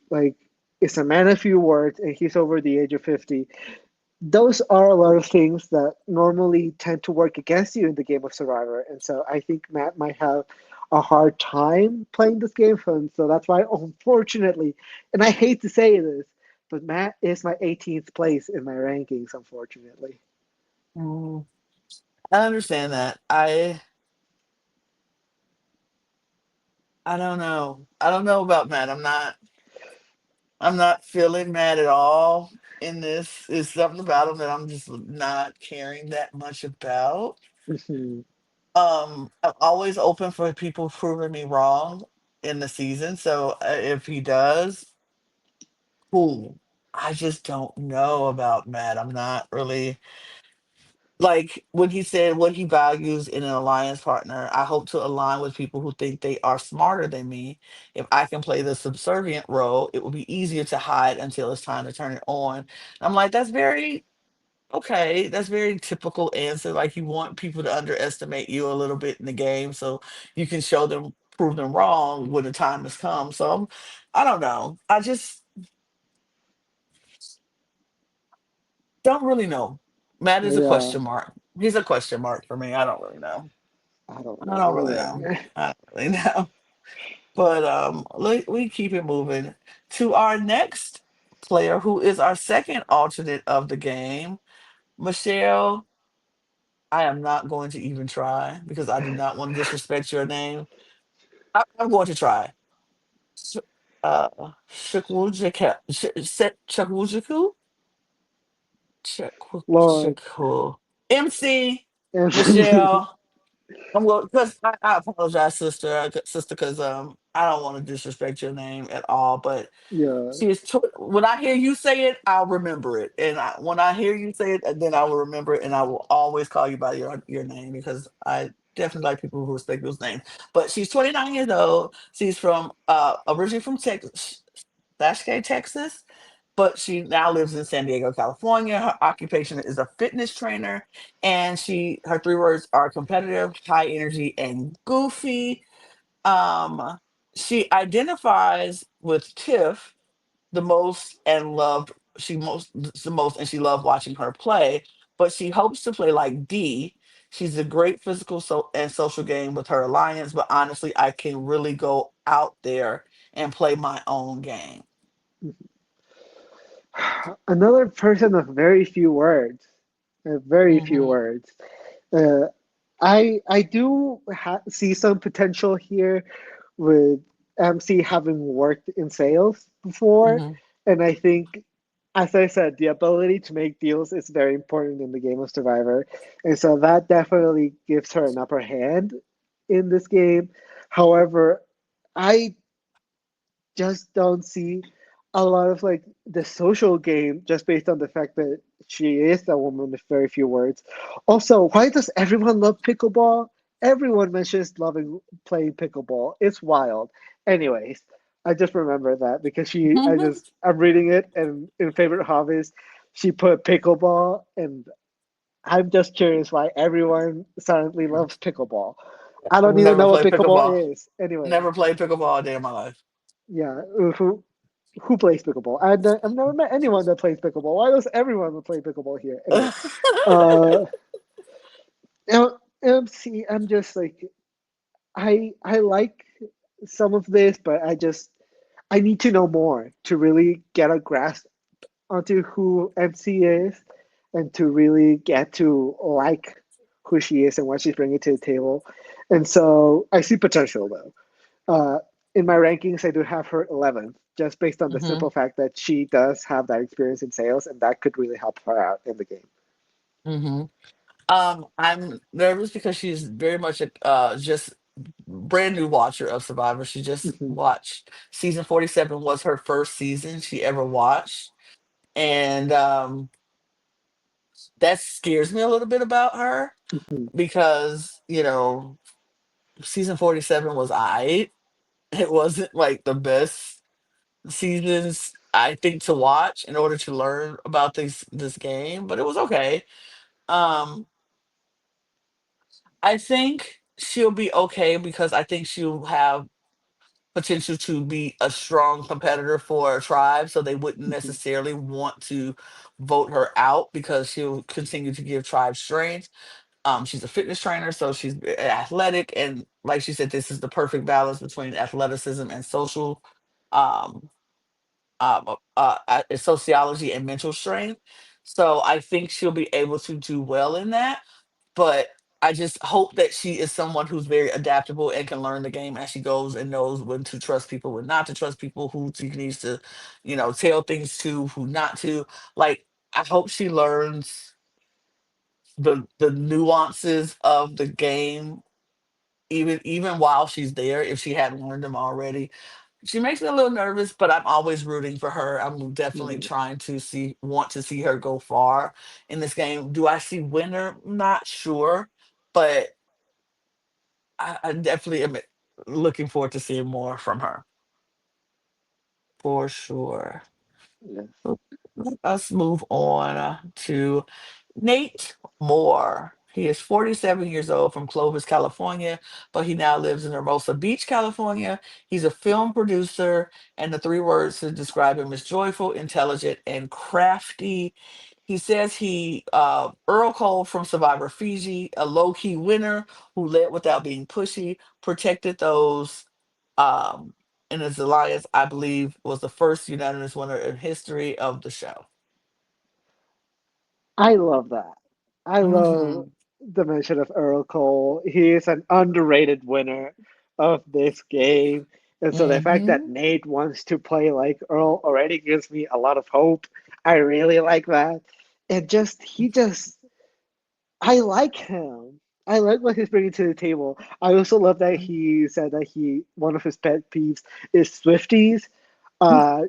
is a man of few words, and he's over the age of 50. Those are a lot of things that normally tend to work against you in the game of Survivor. And so I think Matt might have a hard time playing this game. And so that's why, unfortunately, and I hate to say this, but Matt is my 18th place in my rankings, unfortunately. Mm, I understand that. I don't know. I don't know about Matt. I'm not feeling mad at all in this. It's something about him that I'm just not caring that much about. Mhm. I'm always open for people proving me wrong in the season. So if he does, cool. I just don't know about Matt. I'm not really like when he said what he values in an alliance partner. I hope to align with people who think they are smarter than me. If I can play the subservient role, it will be easier to hide until it's time to turn it on. I'm like, that's very okay. That's very typical answer. Like you want people to underestimate you a little bit in the game so you can show them, prove them wrong when the time has come. So I don't know. I just don't really know. Matt is a Yeah, question mark. He's a question mark for me. I don't really know. I don't I know don't really know. either. I don't really know. But we keep it moving to our next player, who is our second alternate of the game, Michelle. I am not going to even try because I do not want to disrespect your name. I'm going to try. Sh- Shakwujika, Shakwujiku, Lord. Shakwujiku, MC And Michelle. I'm well because I apologize, sister, because I don't want to disrespect your name at all. But yeah, when I hear you say it, I'll remember it, and when I hear you say it, then I will remember it, and I will always call you by your name because I definitely like people who respect those names. But she's 29 years old. She's from originally from Texas, Texas, but she now lives in San Diego, California. Her occupation is a fitness trainer, and her three words are competitive, high energy, and goofy. Um, she identifies with Tiff the most and loved she most the most, and she loved watching her play. But she hopes to play like D. She's a great physical and social game with her alliance, but honestly, I can really go out there and play my own game. another person of very few words. Very few Hmm. words. Uh, I do see some potential here with MC having worked in sales before, Hmm. and I think, as I said, the ability to make deals is very important in the game of Survivor, and so that definitely gives her an upper hand in this game. However, I just don't see a lot of the social game just based on the fact that she is a woman with very few words. Also, why does everyone love pickleball? Everyone mentions loving playing pickleball. It's wild. Anyways, I just remember that because I'm reading it, and in favorite hobbies, she put pickleball, and I'm just curious why everyone suddenly loves pickleball. I don't even Never know what played pickleball. pickleball is. Anyways, Never played pickleball a day in my life. yeah, who plays pickleball? I've never met anyone that plays pickleball. Why does everyone play pickleball here? Anyway, uh, MC, I'm just I like some of this, but I need to know more to really get a grasp onto who MC is, and to really get to like who she is and what she's bringing to the table. And so I see potential though. Uh, in my rankings, I do have her 11th, just based on the Hmm. simple fact that she does have that experience in sales, and that could really help her out in the game. Hmm. I'm nervous because she's very much a just brand new watcher of Survivor. She just Mhm, watched season 47 was her first season she ever watched. And that scares me a little bit about her mhm, because, season 47 was I. It wasn't like the best seasons I think to watch in order to learn about this game, but it was okay. Um, I think she'll be okay because I think she'll have potential to be a strong competitor for a tribe, so they wouldn't Mhm. necessarily want to vote her out because she'll continue to give tribe strength. She's a fitness trainer, so she's athletic, and like she said, this is the perfect balance between athleticism and social, um, sociology and mental strength. So I think she'll be able to do well in that. But I just hope that she is someone who's very adaptable and can learn the game as she goes and knows when to trust people, when not to trust people, who she needs to, tell things to, who not to. Like, I hope she learns the nuances of the game, even while she's there, if she hadn't learned them already. She makes me a little nervous, but I'm always rooting for her. I'm definitely Mhm. trying to want to see her go far in this game. Do I see winner? Not sure, but I definitely am looking forward to seeing more from her for sure. Yes. Let us move on to Nate Moore. He is 47 years old from Clovis, California, but he now lives in Hermosa Beach, California. He's a film producer, and the three words to describe him is joyful, intelligent, and crafty. He says Earl Cole from Survivor Fiji, a low key winner who led without being pushy, protected those um, in his alliance, I believe, was the first unanimous winner in history of the show. I love that. I love Hmm. the mention of Earl Cole. He is an underrated winner of this game. And so the fact that Hmm. Nate wants to play like Earl already gives me a lot of hope. I really like that. And I like him. I like what he's bringing to the table. I also love that he said that one of his pet peeves is Swifties. Uh,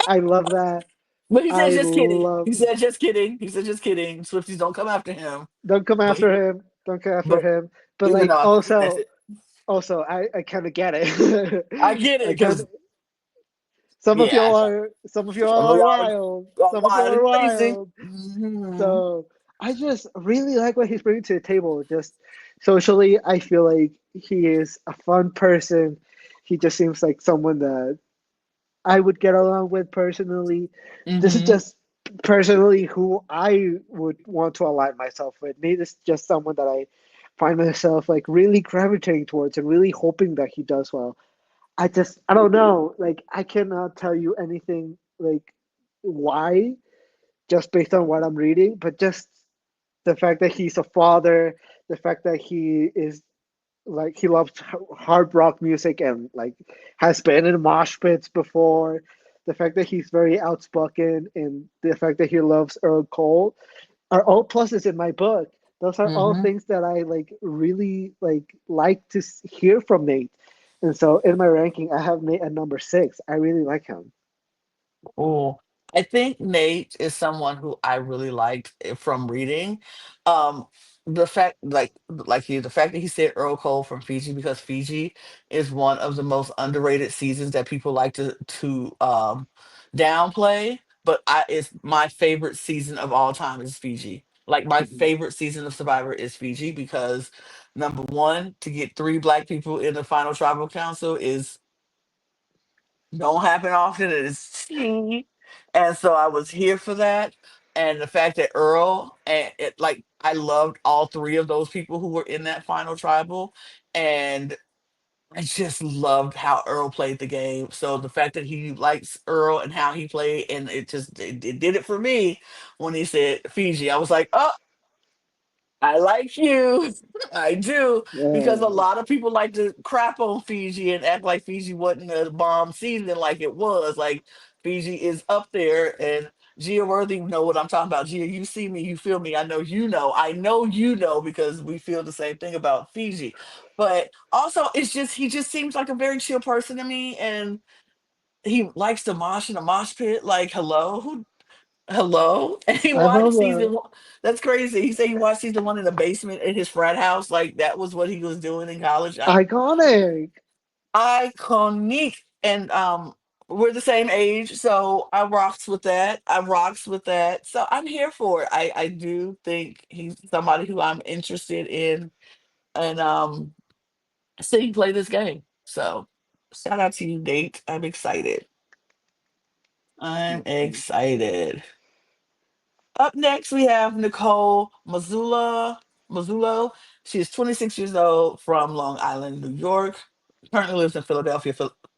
I love that. But he said I just kidding. love He said just kidding. He said just kidding. Swifties don't come after him. don't come But he, after him. Don't come after but him. But even like though I think he meant it, I kind of get it. I get it I kind because of some of yeah, y'all are some of some of y'all are y'all are wild. going Some of y'all wild are and crazy. wild. Hmm. So I just really like what he's bringing to the table. Just socially, I feel like he is a fun person. He just seems like someone that I would get along with personally. This is Hmm. just personally who I would want to align myself with. Nate is just someone that I find myself like really gravitating towards and really hoping that he does well. I don't know. Like I cannot tell you anything like why just based on what I'm reading, but just the fact that he's a father, the fact that he is like he loves hard rock music and like has been in mosh pits before, the fact that he's very outspoken, and the fact that he loves Earl Cole are all pluses in my book. Those are all Hmm. things that I like really like to hear from Nate. And so in my ranking, I have Nate at number 6. I really like him. Cool. I think Nate is someone who I really liked from reading. Um, the fact, the fact that he said Earl Cole from Fiji, because Fiji is one of the most underrated seasons that people like to downplay. But it's my favorite season of all time is Fiji. Like my Mhm. favorite season of Survivor is Fiji because number one, to get three black people in the final tribal council is don't happen often. It is tea. And so I was here for that. And the fact that Earl and I loved all three of those people who were in that final tribal. And I just loved how Earl played the game. So the fact that he likes Earl and how he played, and it did it for me when he said Fiji. I was like, oh, I like you. I do. Because a Yeah. lot of people like to crap on Fiji and act like Fiji wasn't a bomb season like it was. Like Fiji is up there and Gia Worthy know what I'm talking about. Gia, you see me, you feel me. I know you know. I know you know because we feel the same thing about Fiji. But also it's just he just seems like a very chill person to me and he likes to mosh in a mosh pit. Like, hello, hello? And he I watched love season that. one. That's crazy. He said he watched season one in the basement in his frat house. Like that was what he was doing in college. Iconic. iconic. And we're the same age, so I rocks with that. So I'm here for it. I do think he's somebody who I'm interested in, and seeing play this game. So shout out to you, Nate. I'm excited. I'm Mhm. excited. Up next, we have Nicole Mazzullo. She is 26 years old from Long Island, New York. Currently lives in Philadelphia,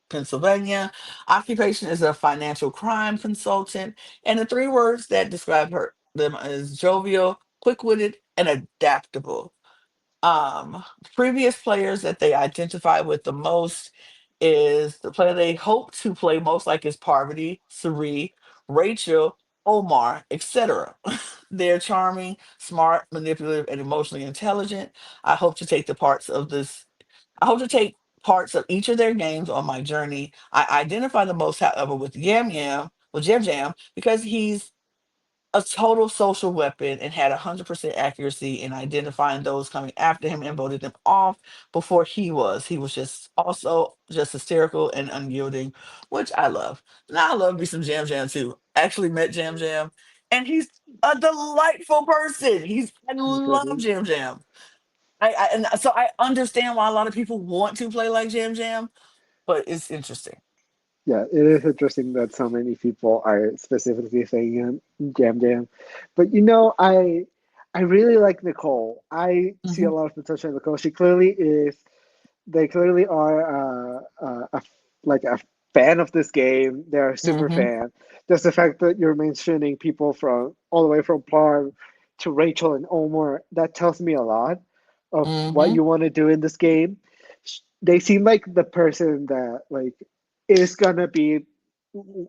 Pennsylvania. Occupation is a financial crime consultant. And the three words that describe them is jovial, quick-witted, and adaptable. Um, Previous players that they identify with the most is the player they hope to play most like is Parvati, Sari, Rachel, Omar, etc. They're charming, smart, manipulative, and emotionally intelligent. I hope to take the parts of this. I hope to take parts of each of their games on my journey. I identify the most, however, with Jam Jam, because he's a total social weapon and had 100% accuracy in identifying those coming after him and voted them off before he was. He was just also just hysterical and unyielding, which I love. Now I love me some Jam Jam too. Actually met Jam Jam, and he's a delightful person. I love Good. Jam Jam. And so I understand why a lot of people want to play like Jam Jam, but it's interesting. Yeah, it is interesting that so many people are specifically saying Jam Jam. But I really like Nicole. I see a Hmm. lot of potential in Nicole. She clearly is they clearly are like a fan of this game. They're a super Hmm. fan. Just the fact that you're mentioning people from all the way from Parv to Rachel and Omar, that tells me a lot of what Hmm. you want to do in this game. They seem like the person that like is gonna be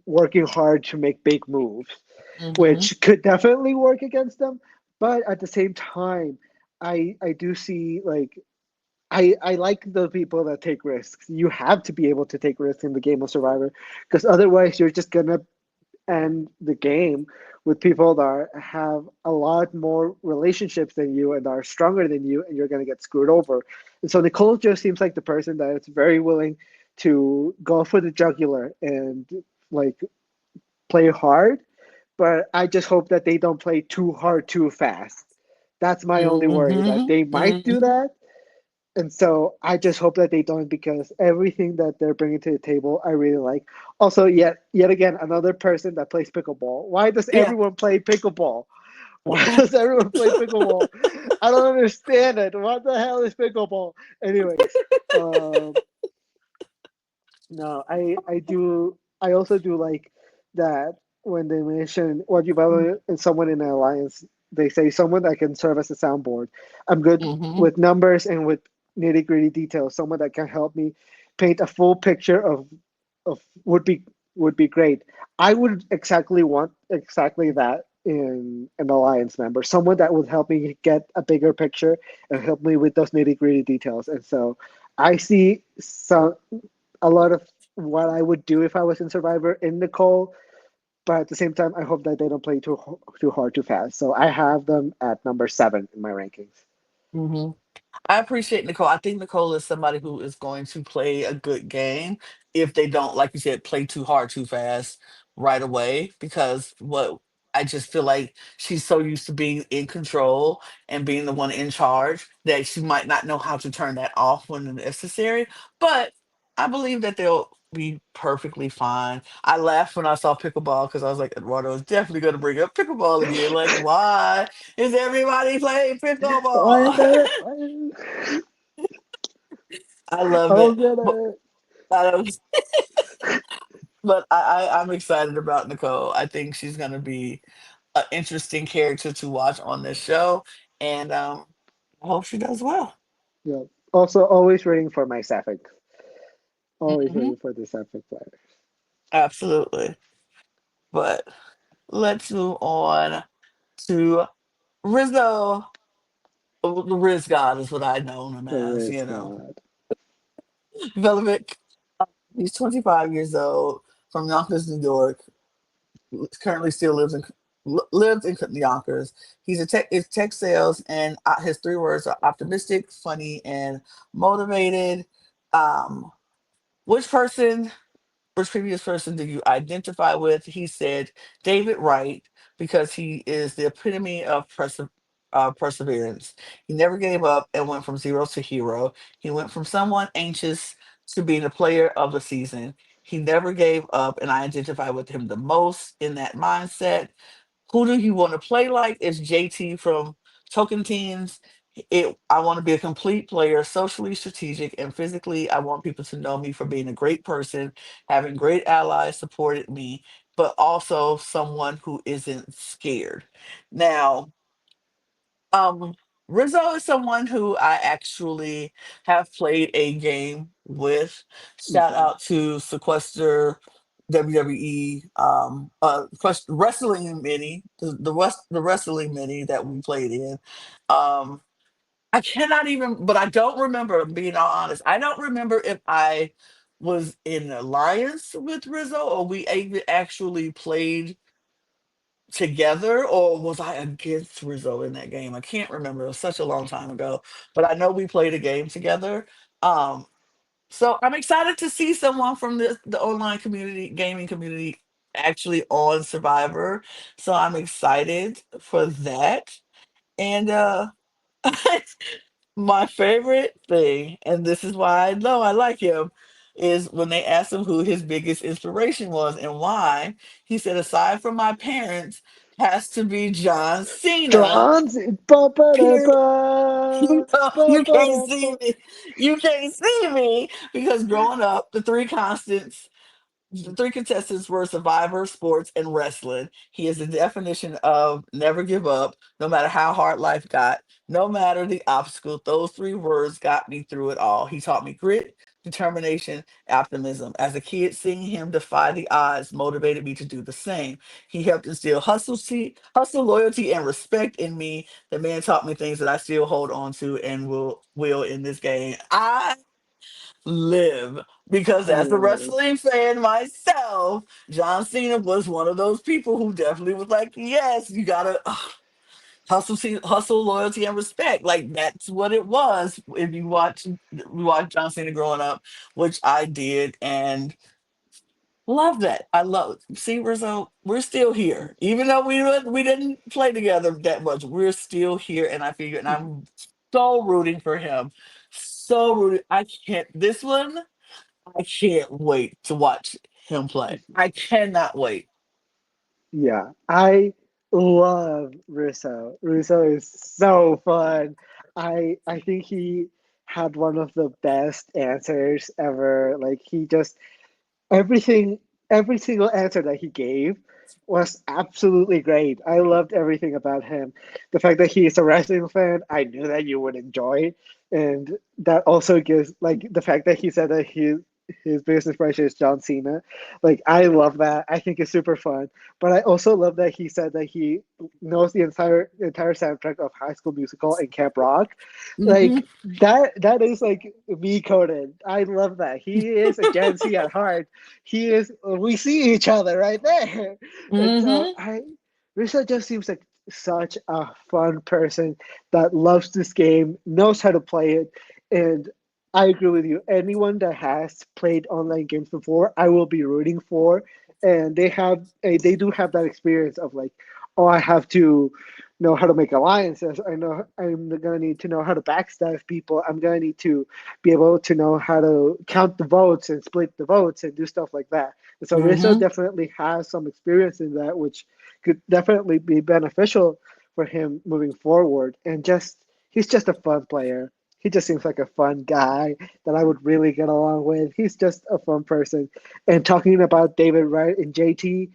working hard to make big moves, Hmm. which could definitely work against them. But at the same time, I do see like I like the people that take risks. You have to be able to take risks in the game of Survivor, because otherwise you're just gonna end the game with people that have a lot more relationships than you and are stronger than you, and you're gonna get screwed over. And so Nicole just seems like the person that is very willing to go for the jugular and like play hard. But I just hope that they don't play too hard too fast. That's my only worry, that Hmm. they might do Hmm. that, and so I just hope that they don't, because everything that they're bringing to the table, I really like. Also, yet again, another person that plays pickleball. Why does Yeah. everyone play pickleball? Why does everyone play pickleball? I don't understand it. What the hell is pickleball? Anyways, um, no, I do. I also do like that when they mention what you value in someone in an alliance. They say someone that can serve as a soundboard. I'm good Hmm. with numbers and with nitty gritty details. Someone that can help me paint a full picture of would be great. I would exactly want exactly that in an alliance member. Someone that would help me get a bigger picture and help me with those nitty gritty details. And so I see some a lot of what I would do if I was in Survivor in Nicole, but at the same time, I hope that they don't play too hard too fast. So I have them at number 7 in my rankings. Hmm. I appreciate Nicole. I think Nicole is somebody who is going to play a good game if they don't, like you said, play too hard, too fast right away. Because what I just feel like she's so used to being in control and being the one in charge that she might not know how to turn that off when necessary. But I believe that they'll be perfectly fine. I laughed when I saw pickleball because I was like, Eduardo is definitely going to bring up pickleball again. Like, why is everybody playing Why is pickleball? that? I I love don't it. get But it. I don't, I'm excited about Nicole. I think she's gonna be an interesting character to watch on this show, and I hope she does well. Yeah. Also, always rooting for my Suffolk. Always Hmm. rooting for the Suffolk player. Absolutely. But let's move on to Rizzo. The Riz God is what I know him The as. Riz God. Velvet. He's 25 years old from Yonkers, New York. Currently still lives in Yonkers. Is tech sales, and his three words are optimistic, funny, and motivated. Um, which person, which previous person do you identify with? He said David Wright, because he is the epitome of perseverance. He never gave up and went from zero to hero. He went from someone anxious to being the player of the season. He never gave up, and I identify with him the most in that mindset. Who do you want to play like? Is JT from Token Teams. I want to be a complete player, socially strategic, and physically. I want people to know me for being a great person, having great allies supported me, but also someone who isn't scared. Now, um, Rizzo is someone who I actually have played a game with. Shout Hmm. out to Sequester WWE wrestling mini, the wrestling mini that we played in. Um I cannot even, but I don't remember, being all honest. I don't remember if I was in alliance with Rizzo or we even actually played together, or was I against Rizzo in that game? I can't remember. It was such a long time ago, but I know we played a game together. Um, so I'm excited to see someone from the online community, gaming community, actually on Survivor. So I'm excited for that. And my favorite thing, and this is why I know I like him, is when they asked him who his biggest inspiration was and why. He said, aside from my parents, has to be John Cena. John's ba ba da Period. ba You know, ba you ba can't da ba. see me. You can't see me because growing up, the three contestants were Survivor, sports, and wrestling. He is the definition of never give up, no matter how hard life got, no matter the obstacle. Those three words got me through it all. He taught me grit, determination, optimism. As a kid, seeing him defy the odds motivated me to do the same. He helped instill hustle, loyalty, and respect in me. The man taught me things that I still hold on to and will in this game. I live because I as a live. wrestling fan myself, John Cena was one of those people who definitely was like, yes, you gotta hustle, loyalty, and respect. Like that's what it was. If we watch John Cena growing up, which I did, and love that. I love. See, Rizzo, we're still here, even though we didn't play together that much. We're still here, and I figure, and I'm so rooting for him. So rooting. I can't. This one. I can't wait to watch him play. I cannot wait. Yeah, I love Russo. Russo is so fun. I think he had one of the best answers ever. Like he just everything, every single answer that he gave was absolutely great. I loved everything about him. The fact that he is a wrestling fan, I knew that you would enjoy, and that also gives like the fact that he said that his biggest inspiration is John Cena. Like I love that. I think it's super fun. But I also love that he said that he knows the entire soundtrack of High School Musical and Camp Rock. Hmm. Like that is like me coded. I love that. He is a Gen Z at heart. He is we see each other right there. And so Hmm. I Risa just seems like such a fun person that loves this game, knows how to play it, and I agree with you. Anyone that has played online games before, I will be rooting for, and they do have that experience of like, oh, I have to know how to make alliances. I know I'm gonna need to know how to backstab people. I'm gonna need to be able to know how to count the votes and split the votes and do stuff like that. And so Rizzo Hmm. definitely has some experience in that, which could definitely be beneficial for him moving forward. And just he's just a fun player. He just seems like a fun guy that I would really get along with. He's just a fun person. And talking about David Wright and JT,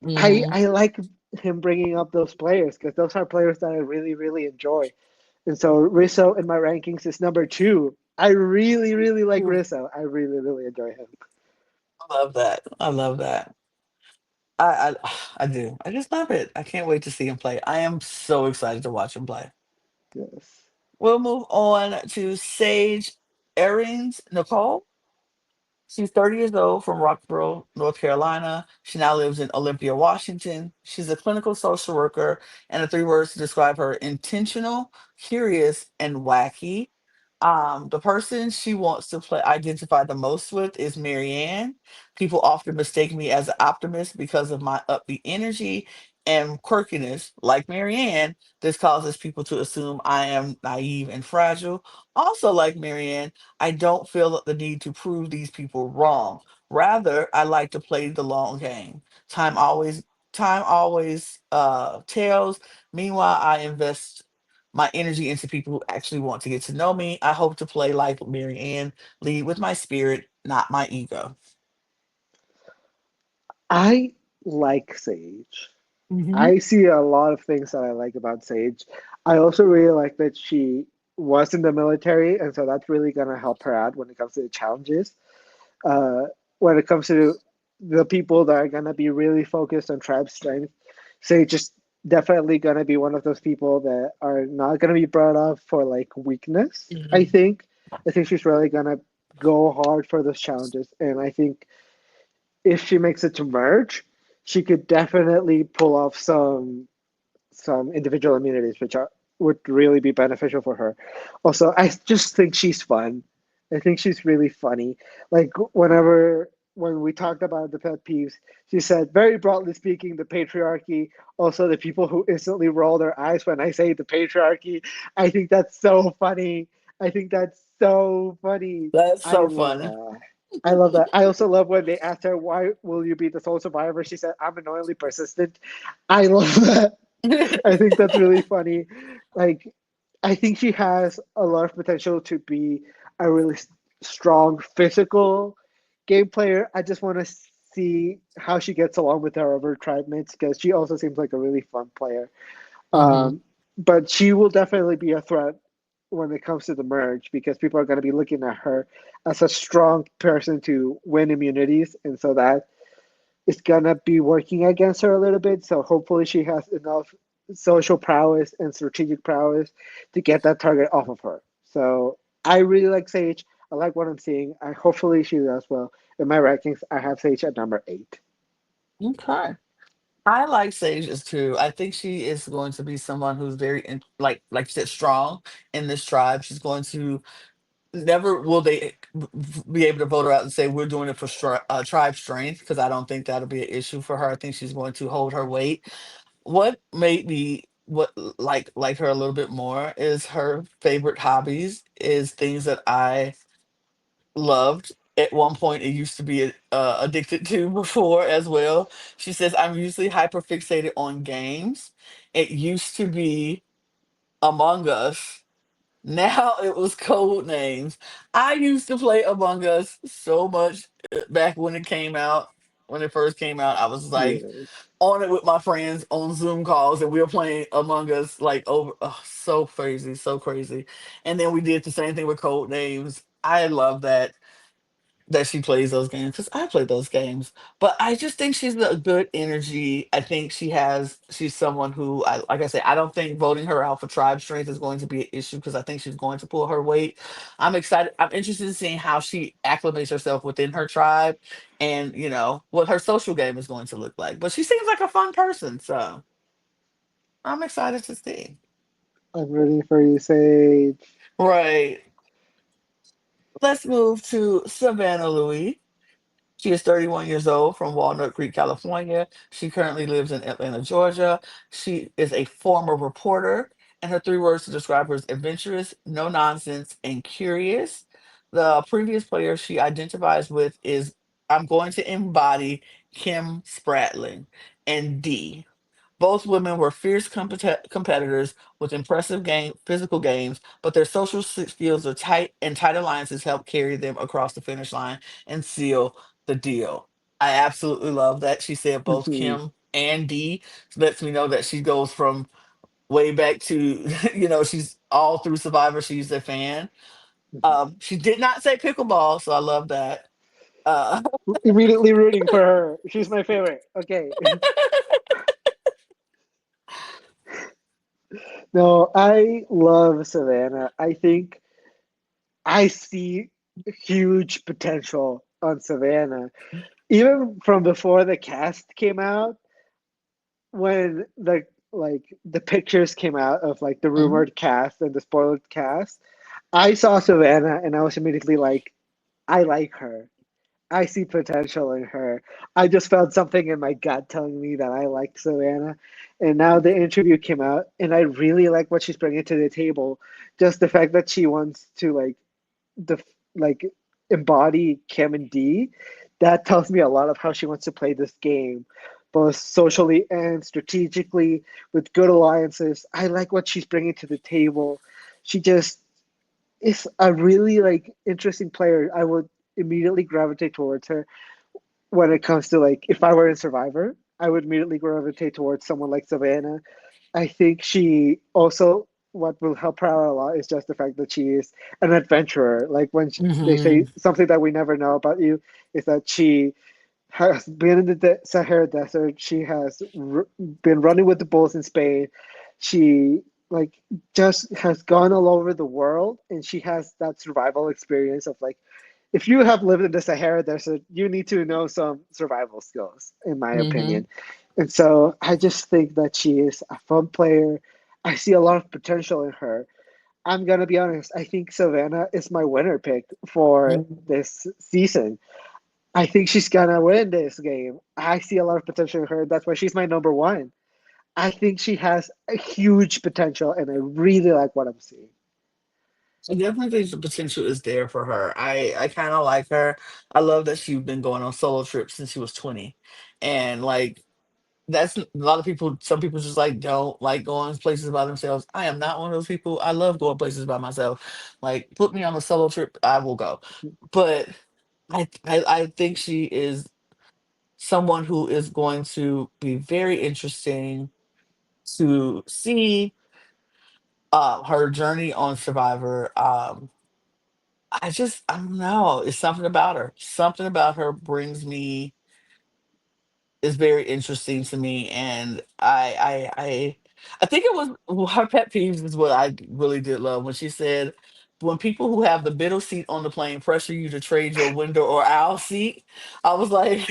Hmm. I like him bringing up those players because those are players that I really, really enjoy. And so Rizzo in my rankings is number two. I really, really like Rizzo. I really, really enjoy him. I love that. I love that. I do. I just love it. I can't wait to see him play. I am so excited to watch him play. Yes. We'll move on to Sage Earings Nicole. She's 30 years old from Rockville, North Carolina. She now lives in Olympia, Washington. She's a clinical social worker, and the three words to describe her: intentional, curious, and wacky. The person she wants to play identify the most with is Marianne. People often mistake me as an optimist because of my upbeat energy and quirkiness. Like Marianne, this causes people to assume I am naive and fragile. Also, like Marianne, I don't feel the need to prove these people wrong. Rather, I like to play the long game. Time always tells. Meanwhile, I invest my energy into people who actually want to get to know me. I hope to play like Mary Ann, lead with my spirit, not my ego. I like Sage. Hmm. I see a lot of things that I like about Sage. I also really like that she was in the military, and so that's really gonna help her out when it comes to the challenges. Uh, when it comes to the people that are gonna be really focused on tribe strength, Sage is definitely gonna be one of those people that are not gonna be brought up for like weakness. Hmm. I think she's really gonna go hard for those challenges, and I think if she makes it to merge, she could definitely pull off some individual immunities, which would really be beneficial for her. Also, I just think she's fun. I think she's really funny. Like when we talked about the pet peeves, she said, very broadly speaking, the patriarchy. Also, the people who instantly roll their eyes when I say the patriarchy. I think that's so funny. I think that's so funny. That's I so love funny. that. I love that. I also love when they asked her, "Why will you be the sole survivor?" She said, "I'm annoyingly persistent." I love that. I think that's really funny. Like, I think she has a lot of potential to be a really strong physical game player. I just want to see how she gets along with her other tribe mates because she also seems like a really fun player. Hmm. Um, but she will definitely be a threat when it comes to the merge because people are going to be looking at her as a strong person to win immunities, and so that is gonna be working against her a little bit. So hopefully she has enough social prowess and strategic prowess to get that target off of her. So I really like Sage. I like what I'm seeing. I hopefully she does well. In my rankings, I have Sage at number 8. Okay. I like Sages too. I think she is going to be someone who's very like you said, strong in this tribe. She's going to never will they be able to vote her out and say we're doing it for tribe strength, because I don't think that'll be an issue for her. I think she's going to hold her weight. What made me what like her a little bit more is her favorite hobbies is things that I loved at one point. It used to be addicted to before as well. She says I'm usually hyper fixated on games. It used to be Among Us. Now it was code names. I used to play Among Us so much back when it came out. When it first came out, I was like Yes. on it with my friends on Zoom calls, and we were playing Among Us like over. Oh, so crazy, so crazy. And then we did the same thing with code names. I love that she plays those games because I play those games. But I just think she's a good energy. I think she's someone who, like I said, I don't think voting her out for tribe strength is going to be an issue because I think she's going to pull her weight. I'm excited. I'm interested in seeing how she acclimates herself within her tribe and, what her social game is going to look like. But she seems like a fun person. So I'm excited to see. I'm rooting for you, Sage. Right. Let's move to Savannah Louis. She is 31 years old from Walnut Creek, California. She currently lives in Atlanta, Georgia. She is a former reporter, and her three words to describe her is adventurous, no nonsense, and curious. The previous player she identifies with is I'm going to embody Kim Spratling and D. Both women were fierce competitors with impressive physical games, but their social skills are tight, and tight alliances help carry them across the finish line and seal the deal. I absolutely love that she said both Mhm. Kim and D. Lets me know that she goes from way back to, she's all through Survivor. She's a fan. She did not say pickleball, so I love that. Uh, Immediately rooting for her. She's my favorite. Okay. No, I love Savannah. I think I see huge potential on Savannah. Even from before the cast came out, when the pictures came out of like the mhm. rumored cast and the spoiled cast, I saw Savannah and I was immediately like, I like her. I see potential in her. I just felt something in my gut telling me that I liked Savannah. And now the interview came out, and I really like what she's bringing to the table. Just the fact that she wants to the like embody Kim and D, that tells me a lot of how she wants to play this game, both socially and strategically with good alliances. I like what she's bringing to the table. She just is a really interesting player. I would immediately gravitate towards her when it comes to if I were in Survivor, I would immediately gravitate towards someone like Savannah. I think she also what will help her out a lot is just the fact that she is an adventurer. Like when they say Hmm. something that we never know about you is that she has been in the Sahara Desert. She has been running with the bulls in Spain. She like just has gone all over the world, and she has that survival experience of if you have lived in the Sahara Desert, you need to know some survival skills, in my Hmm. opinion. And so I just think that she is a fun player. I see a lot of potential in her. I'm gonna be honest. I think Savannah is my winner pick for this season. I think she's gonna win this game. I see a lot of potential in her. That's why she's my number one. I think she has a huge potential, and I really like what I'm seeing. I definitely think the potential is there for her. I kind of like her. I love that she's been going on solo trips since she was 20, and like that's a lot of people. Some people just like don't like going places by themselves. I am not one of those people. I love going places by myself. Like put me on a solo trip, I will go. But I think she is someone who is going to be very interesting to see her journey on Survivor. I don't know. It's something about her. Something about her brings me is very interesting to me, and I think it was well, her pet peeves is what I really did love when she said, "When people who have the middle seat on the plane pressure you to trade your window or aisle seat," I was like,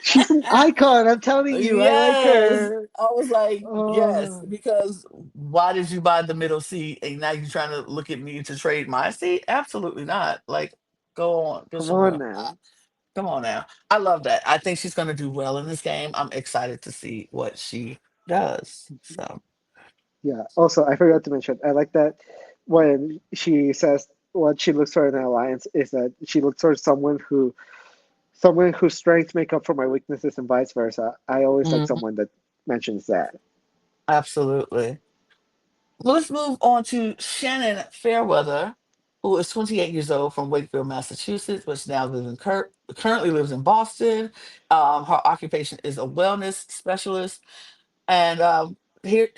She's an icon. I'm telling you, I like yes. her. I was like, yes, Oh, because why did you buy the middle seat and now you're trying to look at me to trade my seat? Absolutely not. Like, go on, get come some on real. now. Come on now. I love that. I think she's going to do well in this game. I'm excited to see what she does. So, Yeah. Also, I forgot to mention, I like that when she says what she looks for in an alliance is that she looks for someone whose strengths make up for my weaknesses and vice versa. I always like mhm, someone that mentions that. absolutely. Well, let's move on to Shannon Fairweather, who is 28 years old from Wakefield, Massachusetts, but she now lives in currently lives in Boston. Her occupation is a wellness specialist. And here,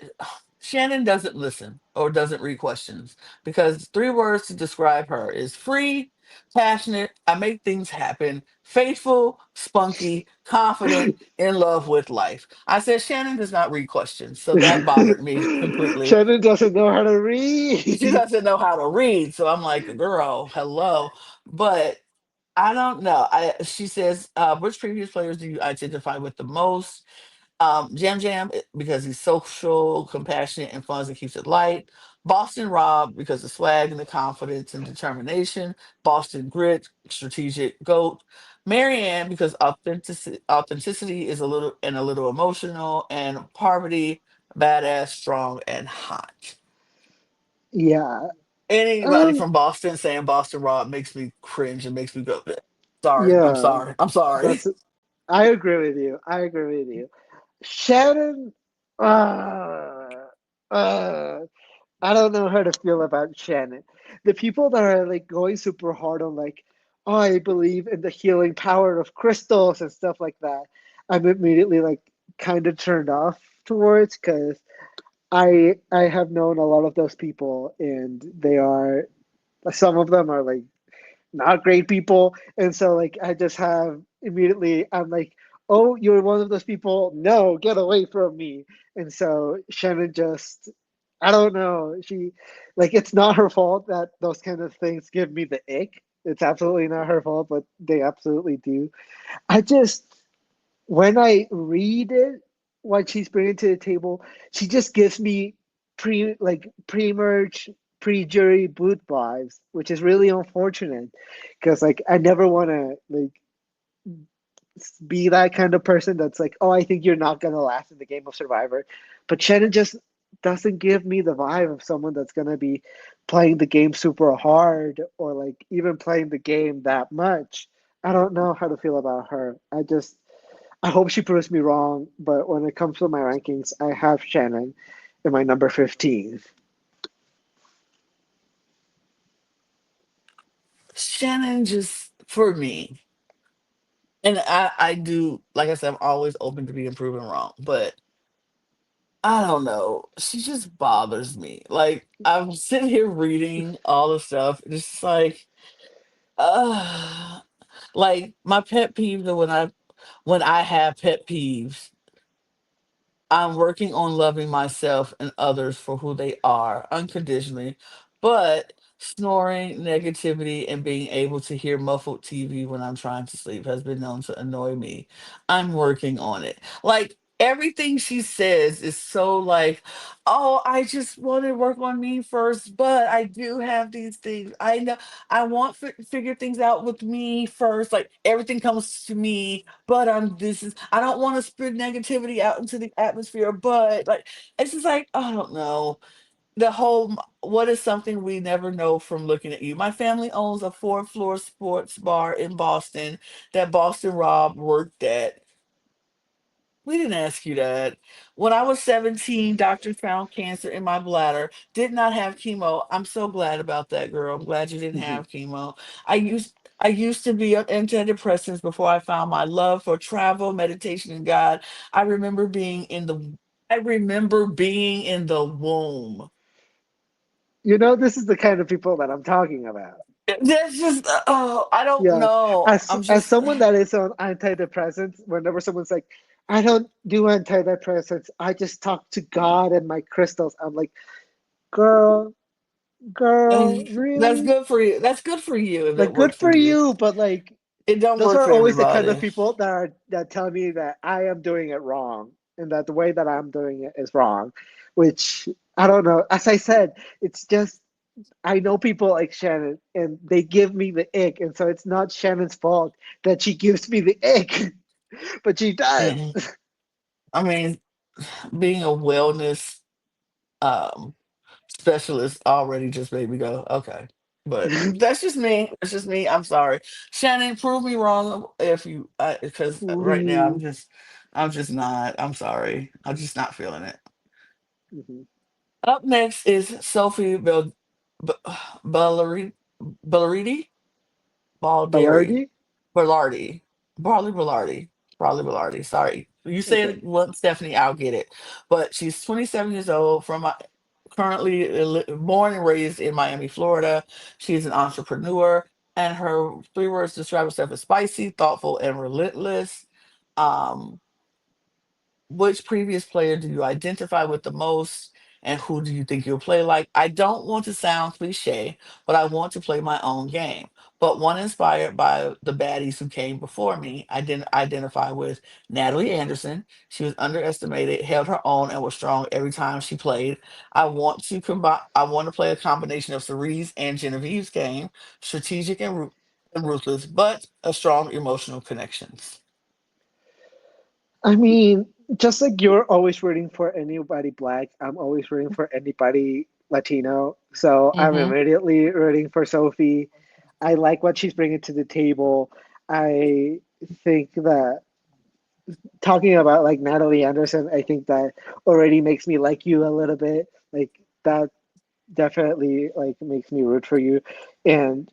Shannon doesn't listen or doesn't read questions because three words to describe her is free, passionate, I make things happen, faithful, spunky, confident, in love with life. I said Shannon does not read questions, so that bothered me completely. Shannon doesn't know how to She read. doesn't know how to read, so I'm like, girl, hello. But I don't know. She says, which previous players do you identify with the most? Jam Jam because he's social, compassionate, and fun and keeps it light. Boston Rob because of swag and the confidence and determination. Boston Grit, strategic goat. Marianne because authenticity is a little emotional, and Parvati badass, strong, and hot. Yeah. Anybody Um. from Boston saying Boston Rob makes me cringe and makes me go, sorry, I'm Yeah. sorry, I'm sorry. That's. I agree with you. I agree with you. Shannon. Uh, uh, I don't know how to feel about Shannon. The people that are going super hard on oh, I believe in the healing power of crystals and stuff like that. I'm immediately kind of turned off towards because I have known a lot of those people and they are some of them are not great people, and so I just have immediately I'm like, oh, you're one of those people, no, get away from me. And so Shannon just, I don't know, she it's not her fault that those kind of things give me the ick. It's absolutely not her fault, but they absolutely do. I just, when I read it, what she's bringing to the table, she just gives me pre merge pre-jury boot vibes, which is really unfortunate because like I never want to like be that kind of person that's like, oh, I think you're not gonna last in the game of Survivor. But Shannon just doesn't give me the vibe of someone that's gonna be playing the game super hard or like even playing the game that much. I don't know how to feel about her. I hope she proves me wrong, but when it comes to my rankings, I have Shannon in my number 15. Shannon just for me, and I do like I said, I'm always open to being proven wrong, but I don't know. She just bothers me. Like I'm sitting here reading all the stuff, and it's just uh like my pet peeves are when I have pet peeves. I'm working on loving myself and others for who they are unconditionally, but snoring, negativity, and being able to hear muffled TV when I'm trying to sleep has been known to annoy me. I'm working on it. Like everything she says is so like, oh, I just want to work on me first, but I do have these things. I know I want to figure things out with me first. Like everything comes to me, but I don't want to spread negativity out into the atmosphere, but like it's just like I don't know. What is something we never know from looking at you? My family owns a fourth floor sports bar in Boston that Boston Rob worked at. We didn't ask you that. When I was 17, doctors found cancer in my bladder. Did not have chemo. I'm so glad about that, girl. I'm glad you didn't have chemo. I used to be on antidepressants before I found my love for travel, meditation, and God. I remember being in the I remember being in the womb. You know, this is the kind of people that I'm talking about. That's just oh, I don't Yeah, know. I'm as just someone that is on antidepressants, whenever someone's like, "I don't do antidepressants, I just talk to God and my crystals," I'm like, "Girl, girl, that's really? good for you. That's good for you if Like, it good works for for you. you, but like, It don't those work are for always the kind of everybody. people that tell me that I am doing it wrong and that the way that I'm doing it is wrong," which I don't know. As I said, it's just I know people like Shannon and they give me the ick, and so it's not Shannon's fault that she gives me the ick, but she does. Yeah. I mean, being a wellness um specialist already just made me go, okay. But that's just me. That's just me. I'm sorry. Shannon, prove me wrong if you because right now Please. I'm just not. I'm sorry. I'm just not feeling it. Mhm. Up next is Sophie B- Balleriti. Balleriti? Balderi. Balardi? Berlardi. Barley Berlardi. Barley Berlardi. Sorry. You say Okay. it once, Stephanie, I'll get it. But she's 27 years old, currently born and raised in Miami, Florida. She's an entrepreneur, and her three words describe herself as spicy, thoughtful, and relentless. Um, which previous player do you identify with the most, and who do you think you'll play like? I don't want to sound cliche, but I want to play my own game. But one inspired by the baddies who came before me, I didn't identify with Natalie Anderson. She was underestimated, held her own, and was strong every time she played. I want to play a combination of Cerise and Genevieve's game, strategic and ruthless, but a strong emotional connections. I mean, just like you're always rooting for anybody black, I'm always rooting for anybody Latino. So I'm Mm-hmm. immediately rooting for Sophie. I like what she's bringing to the table. I think that talking about like Natalie Anderson, I think that already makes me like you a little bit. Like that definitely like makes me root for you. And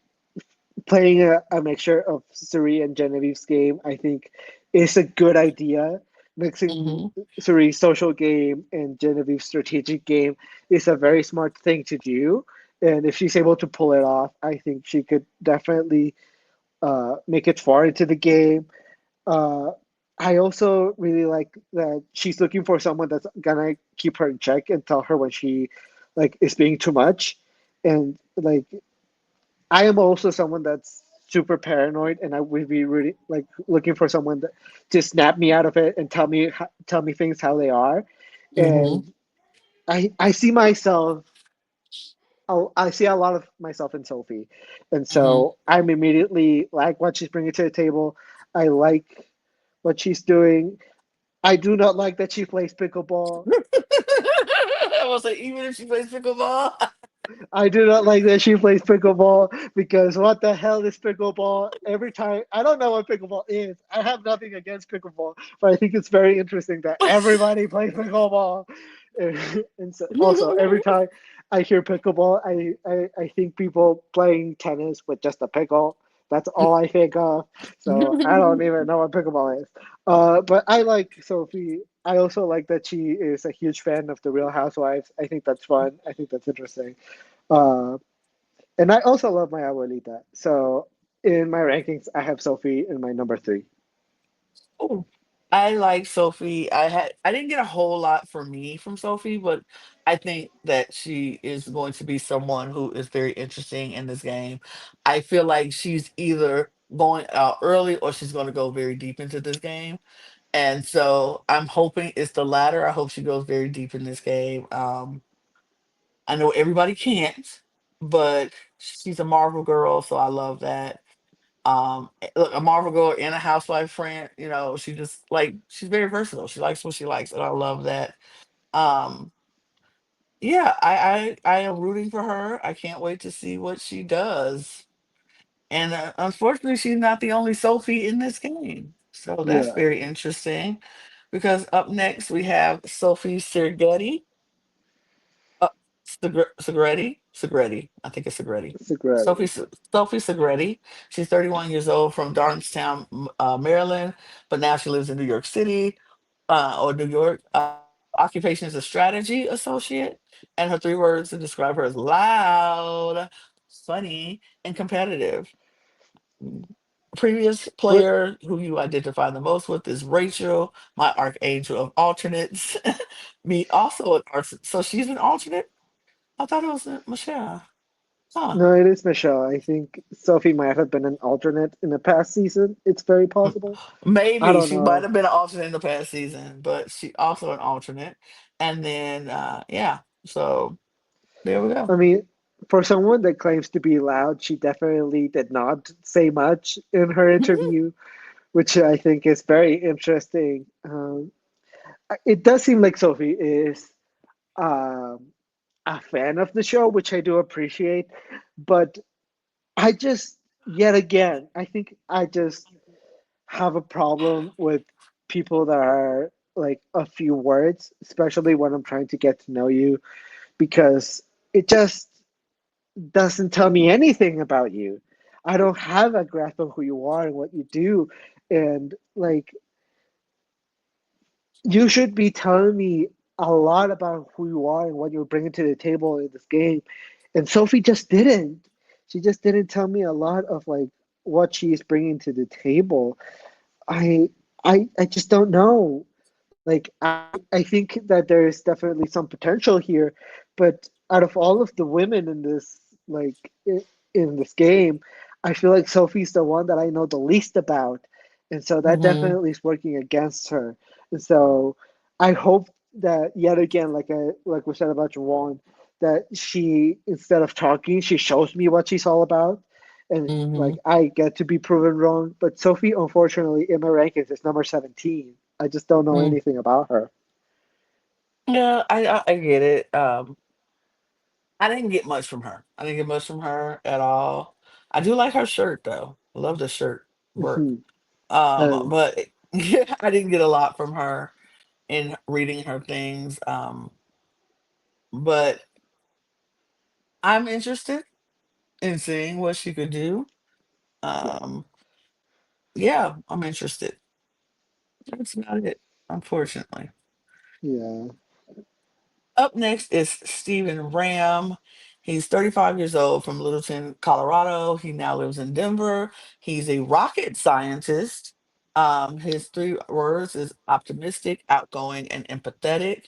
playing a mixture of Suri and Genevieve's game, I think, is a good idea. Mixing Mm-hmm. Suri's social game and Genevieve's strategic game is a very smart thing to do. And if she's able to pull it off, I think she could definitely make it far into the game. Uh, I also really like that she's looking for someone that's gonna keep her in check and tell her when she like is being too much. And like I am also someone that's super paranoid, and I would be really like looking for someone that to snap me out of it and tell me things how they are. Mm-hmm. And I see myself. I see a lot of myself in Sophie, and Hmm. so I'm immediately like what she's bringing to the table. I like what she's doing. I do not like that she plays pickleball. I was like, even if she plays pickleball. I do not like that she plays pickleball because what the hell is pickleball? Every time, I don't know what pickleball is. I have nothing against pickleball, but I think it's very interesting that everybody plays pickleball. And so also, every time I hear pickleball, I think people playing tennis with just a pickle. That's all I think of. So I don't even know what pickleball is. But I like Sophie. I also like that she is a huge fan of the Real Housewives. I think that's fun. I think that's interesting. Uh, and I also love my abuelita. So in my rankings, I have Sophie in my number three. Oh, I like Sophie. I didn't get a whole lot for me from Sophie, but I think that she is going to be someone who is very interesting in this game. I feel like she's either going out early or she's going to go very deep into this game. And so I'm hoping it's the latter. I hope she goes very deep in this game. I know everybody can't, but she's a Marvel girl, so I love that. Look, a Marvel girl and a housewife friend, she just like she's very versatile. She likes what she likes, and I love that. Um, yeah, I am rooting for her. I can't wait to see what she does. And unfortunately, she's not the only Sophie in this game, so that's Yeah, very interesting. Because up next we have Sophie Sergetti. Uh, Segretti. I think it's Segretti. it's a great. Sophie Segretti. She's 31 years old from Darnestown, Maryland, but now she lives in New York City, or New York. Occupation is a strategy associate, and her three words to describe her is loud, funny, and competitive. Mm. Previous For player who you identify the most with is Rachel, my archangel of alternates. Me also an alternate. So she's an alternate. I thought it was Michelle. Huh. no, it is Michelle. I think Sophie might have been an alternate in the past season. It's very M- possible. I Maybe don't she might know. have been an alternate in the past season, but she also an alternate. And then yeah, so there we go. I mean, for someone that claims to be loud, she definitely did not say much in her interview, which I think is very interesting. It does seem like Sophie is um, a fan of the show, which I do appreciate. But I just, yet again, I think I just have a problem with people that are like a few words, especially when I'm trying to get to know you, because it just doesn't tell me anything about you. I don't have a grasp of who you are and what you do. And like, you should be telling me a lot about who you are and what you're bringing to the table in this game. And Sophie just didn't. She just didn't tell me a lot of like what she's bringing to the table. I I just don't know. Like I think that there is definitely some potential here, but out of all of the women in this in this game, I feel like Sophie's the one that I know the least about, and so that Hmm. definitely is working against her. And so I hope that yet again, like we said about Jawan, that she instead of talking, she shows me what she's all about, and Hmm. like I get to be proven wrong. But Sophie, unfortunately, in my rankings is number 17. I just don't know Mm. anything about her. Yeah, I get it. I didn't get much from her. I didn't get much from her at all. I do like her shirt though. I love the shirt work. Mhm. But yeah, I didn't get a lot from her in reading her things. But I'm interested in seeing what she could do. Um, yeah, I'm interested. That's about it, unfortunately. Yeah. Up next is Stephen Ram. He's 35 years old from Littleton, Colorado. He now lives in Denver. He's a rocket scientist. His three words is optimistic, outgoing, and empathetic.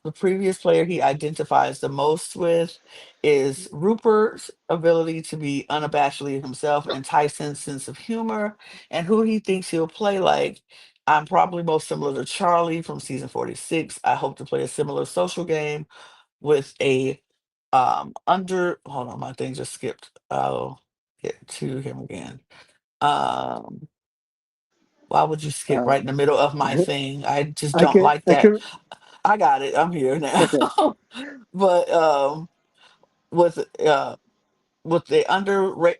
The previous player he identifies the most with is Rupert's ability to be unabashedly himself and Tyson's sense of humor and who he thinks he'll play like. I'm probably most similar to Charlie from season 46. I hope to play a similar social game with a Under, hold on, my thing just skipped. I'll get to him again. Um, why would you skip Uh, right in the middle of my thing? I just I don't can, like I that. can, I got it. I'm here now. okay. But with uh with the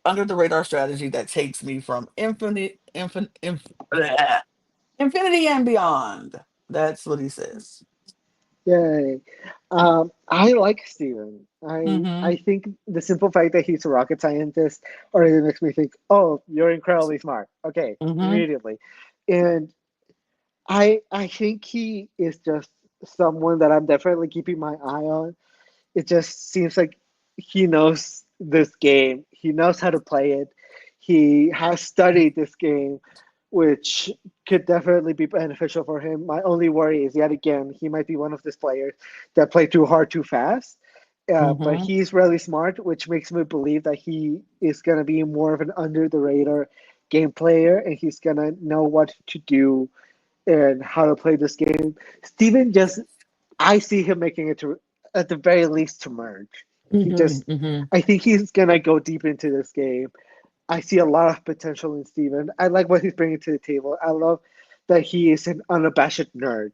under the radar strategy that takes me from infinity and beyond. That's what he says. Yay. I like Steven. I Mm-hmm. think the simple fact that he's a rocket scientist already makes me think, oh, you're incredibly smart. Okay, Mm-hmm. immediately. And I think he is just someone that I'm definitely keeping my eye on. It just seems like he knows this game. He knows how to play it. He has studied this game, which could definitely be beneficial for him. My only worry is yet again he might be one of these players that play too hard too fast. But Mm-hmm. he's really smart, which makes me believe that he is going to be more of an under the radar game player, and he's going to know what to do and how to play this game. Steven just, I see him making it to, at the very least, to merge. He Mm-hmm. just, Mm-hmm. I think he's gonna go deep into this game. I see a lot of potential in Steven. I like what he's bringing to the table. I love that he is an unabashed nerd.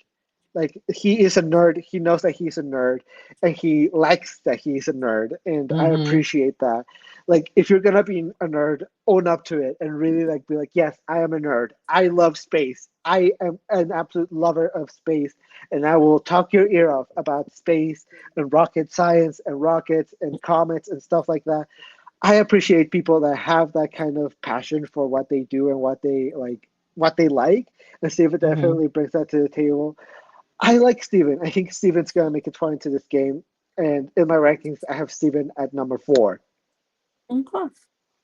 Like he is a nerd. He knows that he's a nerd, and he likes that he's a nerd, and I Mm-hmm. appreciate that. Like if you're gonna be a nerd, own up to it and really like be like, yes, I am a nerd. I love space. I am an absolute lover of space, and I will talk your ear off about space and rocket science and rockets and comets and stuff like that. I appreciate people that have that kind of passion for what they do and what they like. And Steven Mm-hmm. definitely brings that to the table. I like Steven. I think Steven's gonna make it far into this game. And in my rankings, I have Steven at number 4. Okay.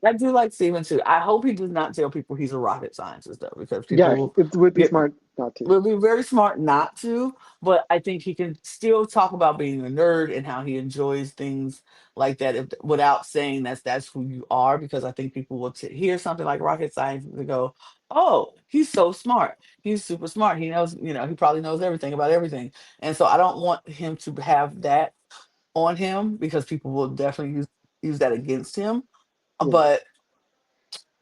I do like Steven too. I hope he does not tell people he's a rocket scientist though, because Yeah, people it would be get smart not to. will be very smart not to, but I think he can still talk about being a nerd and how he enjoys things like that without saying that's who you are, because I think people will hear something like rocket science and go, "Oh, he's so smart. He's super smart. He knows, he probably knows everything about everything." And so I don't want him to have that on him because people will definitely use that against him. Yeah. But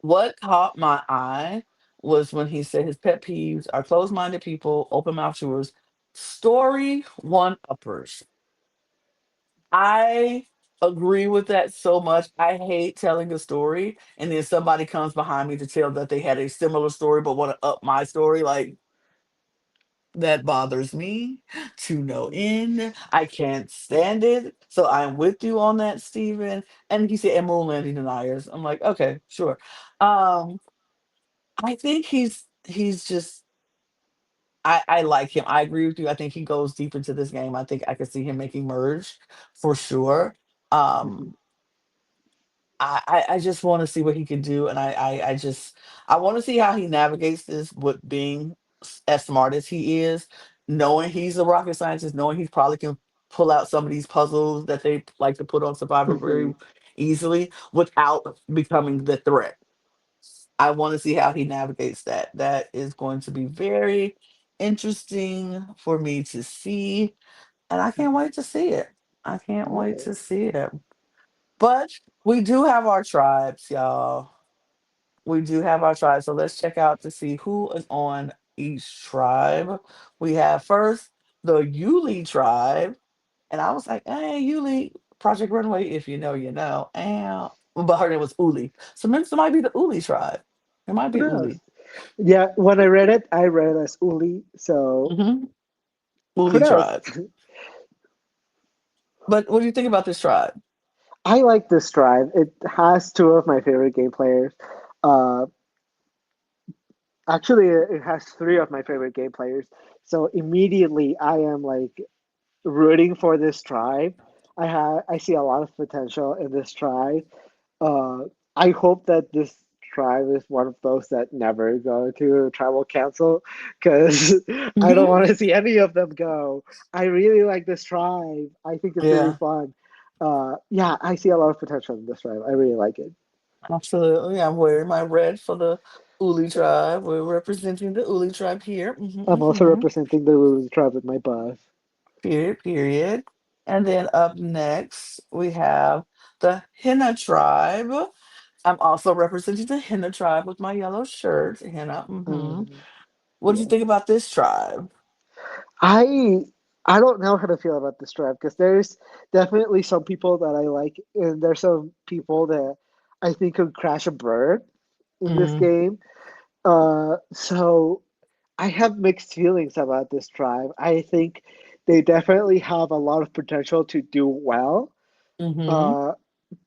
what caught my eye was when he said his pet peeves are closed minded people, open mouth chewers, story one uppers. I agree with that so much. I hate telling a story and then somebody comes behind me to tell that they had a similar story but want to up my story. Like, that bothers me to no end. I can't stand it. So I'm with you on that, Stephen. And he said, and moon landing deniers. I'm like, okay, sure. Um, I think he's just I like him. I agree with you. I think he goes deep into this game. I think I could see him making merge for sure. Mhm. Um I just want to see what he can do, and I want to see how he navigates this with being as smart as he is, knowing he's a rocket scientist, knowing he probably can pull out some of these puzzles that they like to put on Survivor very Mhm. easily without becoming the threat. I want to see how he navigates that. That is going to be very interesting for me to see, and I can't wait to see it. I can't All wait right. to see it. But we do have our tribes, y'all. We do have our tribes. So let's check out to see who is on each tribe. We have first the Yuli tribe. And I was like, hey, Yuli, Project Runway, if you know, you know. And but her name was Uli. So maybe it might be the Uli tribe. It might Who be knows? Uli. Yeah, when I read it, I read it as Uli. So Hmm. who Uli knows? tribe. But what do you think about this tribe? I like this drive. It has two of my favorite game players. Uh, Actually, it has three of my favorite game players. So immediately, I am like rooting for this tribe. I see a lot of potential in this tribe. Uh, I hope that this tribe is one of those that never go to tribal council because I don't Hmm. want to see any of them go. I really like this tribe. I think it's really Yeah, fun. Yeah, I see a lot of potential in this tribe. I really like it. absolutely. I'm wearing my red for the Uli tribe. We're representing the Uli tribe here. I'm also Hmm. representing the Lulu tribe with my buff. Period, period. And then up next, we have the Henna tribe. I'm also representing the Henna tribe with my yellow shirt. Henna. What did you Yeah. think about this tribe? I I don't know how to feel about this draft because there's definitely some people that I like, and there's some people that I think could crash a bird in this Mm, game. So I have mixed feelings about this tribe. I think they definitely have a lot of potential to do well. mm-hmm. Uh,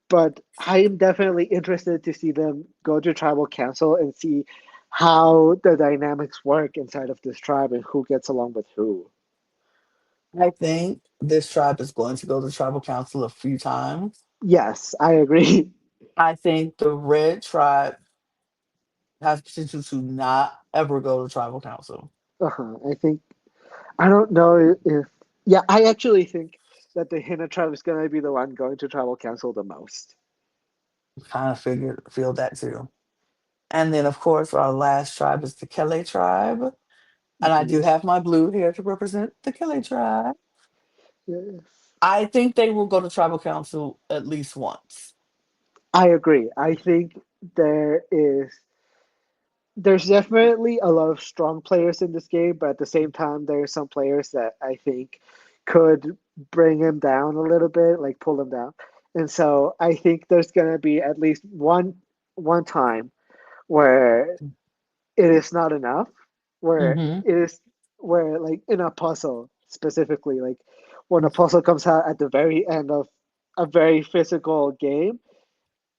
but I am definitely interested to see them go to tribal council and see how the dynamics work inside of this tribe and who gets along with who. I think this tribe is going to go to tribal council a few times. Yes, I agree. I think the red tribe has potential to not ever go to tribal council. I think I don't know if yeah, I actually think that the Hina tribe is going to be the one going to tribal council the most. Kind of feel that too. And then, of course, our last tribe is the Kele tribe. And I do Mhm. have my blue here to represent the Kele tribe. Yes. I think they will go to tribal council at least once. I agree. I think there is there's definitely a lot of strong players in this game, but at the same time, there are some players that I think could bring him down a little bit, like pull him down. And so I think there's gonna be at least one time where it is not enough, where Mm-hmm. it is where like in a puzzle specifically, like when a puzzle comes out at the very end of a very physical game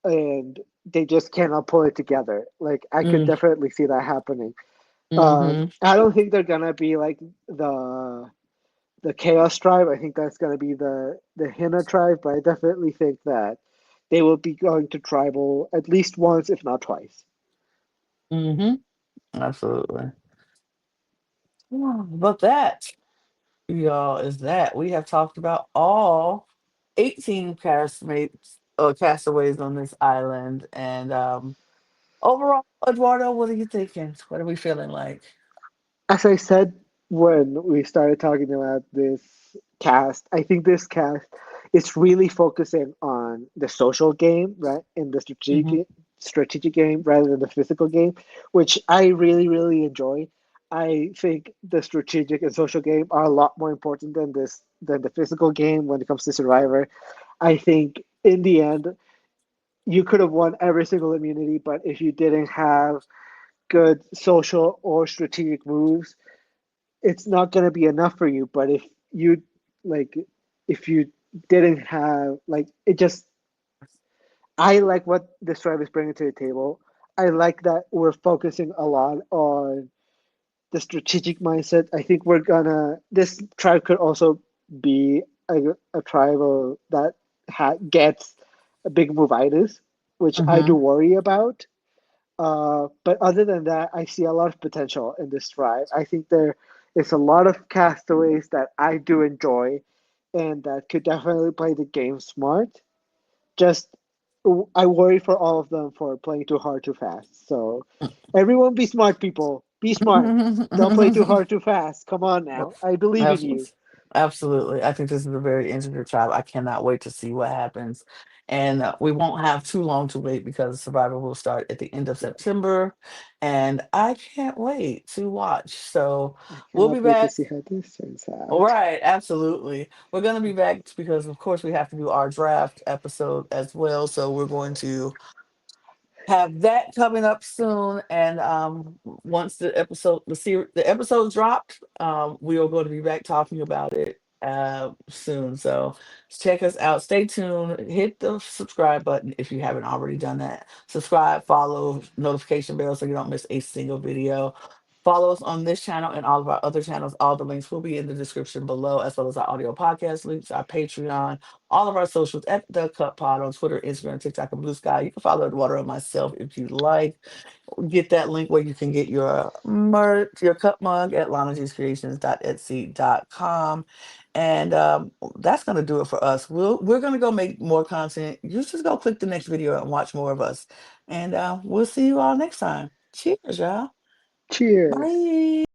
and they just cannot pull it together. Like I could definitely see that happening. Mm-hmm. I don't think they're gonna be like the Chaos Tribe. I think that's gonna be the Hina tribe, but I definitely think that they will be going to tribal at least once, if not twice. Mm-hmm. Absolutely. But that, y'all, is that we have talked about all 18 castmates or castaways on this island. And overall, Eduardo, what are you thinking? What are we feeling like? As I said when we started talking about this cast, I think this cast is really focusing on the social game, right, and the Mm-hmm. strategic game rather than the physical game, which I really enjoy. I think the strategic and social game are a lot more important than the physical game when it comes to Survivor. I think in the end, you could have won every single immunity, but if you didn't have good social or strategic moves, it's not going to be enough for you. But if you like if you didn't have like it just I like what this tribe is bringing to the table. I like that we're focusing a lot on the strategic mindset. I think we're gonna this tribe could also be a tribe that gets a big movitis, which I do Mm-hmm. worry about. But other than that, I see a lot of potential in this tribe. I think there is a lot of castaways that I do enjoy and that could definitely play the game smart. Just I worry for all of them for playing too hard too fast. So everyone be smart, people. Be smart. Don't play too hard too fast. Come on Well, now. I believe in you. abs- absolutely. I think this is a very interesting tribe. I cannot wait to see what happens. And we won't have too long to wait because Survivor will start at the end of Yes. September. And I can't wait to watch. So I we'll be cannot wait to back. see how this turns All out. right, absolutely. We're going to be back because, of course, we have to do our draft episode as well. So we're going to have that coming up soon. And once the episode dropped, we are going to be back talking about it soon. So check us out. Stay tuned. Hit the subscribe button if you haven't already done that. Subscribe, follow, notification bell so you don't miss a single video. Follow us on this channel and all of our other channels. All the links will be in the description below, as well as our audio podcast links, our Patreon, all of our socials at The Cup Pod on Twitter, Instagram, TikTok, and Blue Sky. You can follow Eduardo and myself if you like. Get that link where you can get your merch, your cup mug at lanajscreations.etsy.com. And that's gonna do it for us. We're gonna go make more content. You just go click the next video and watch more of us. And we'll see you all next time. Cheers, y'all. Cheers. Bye.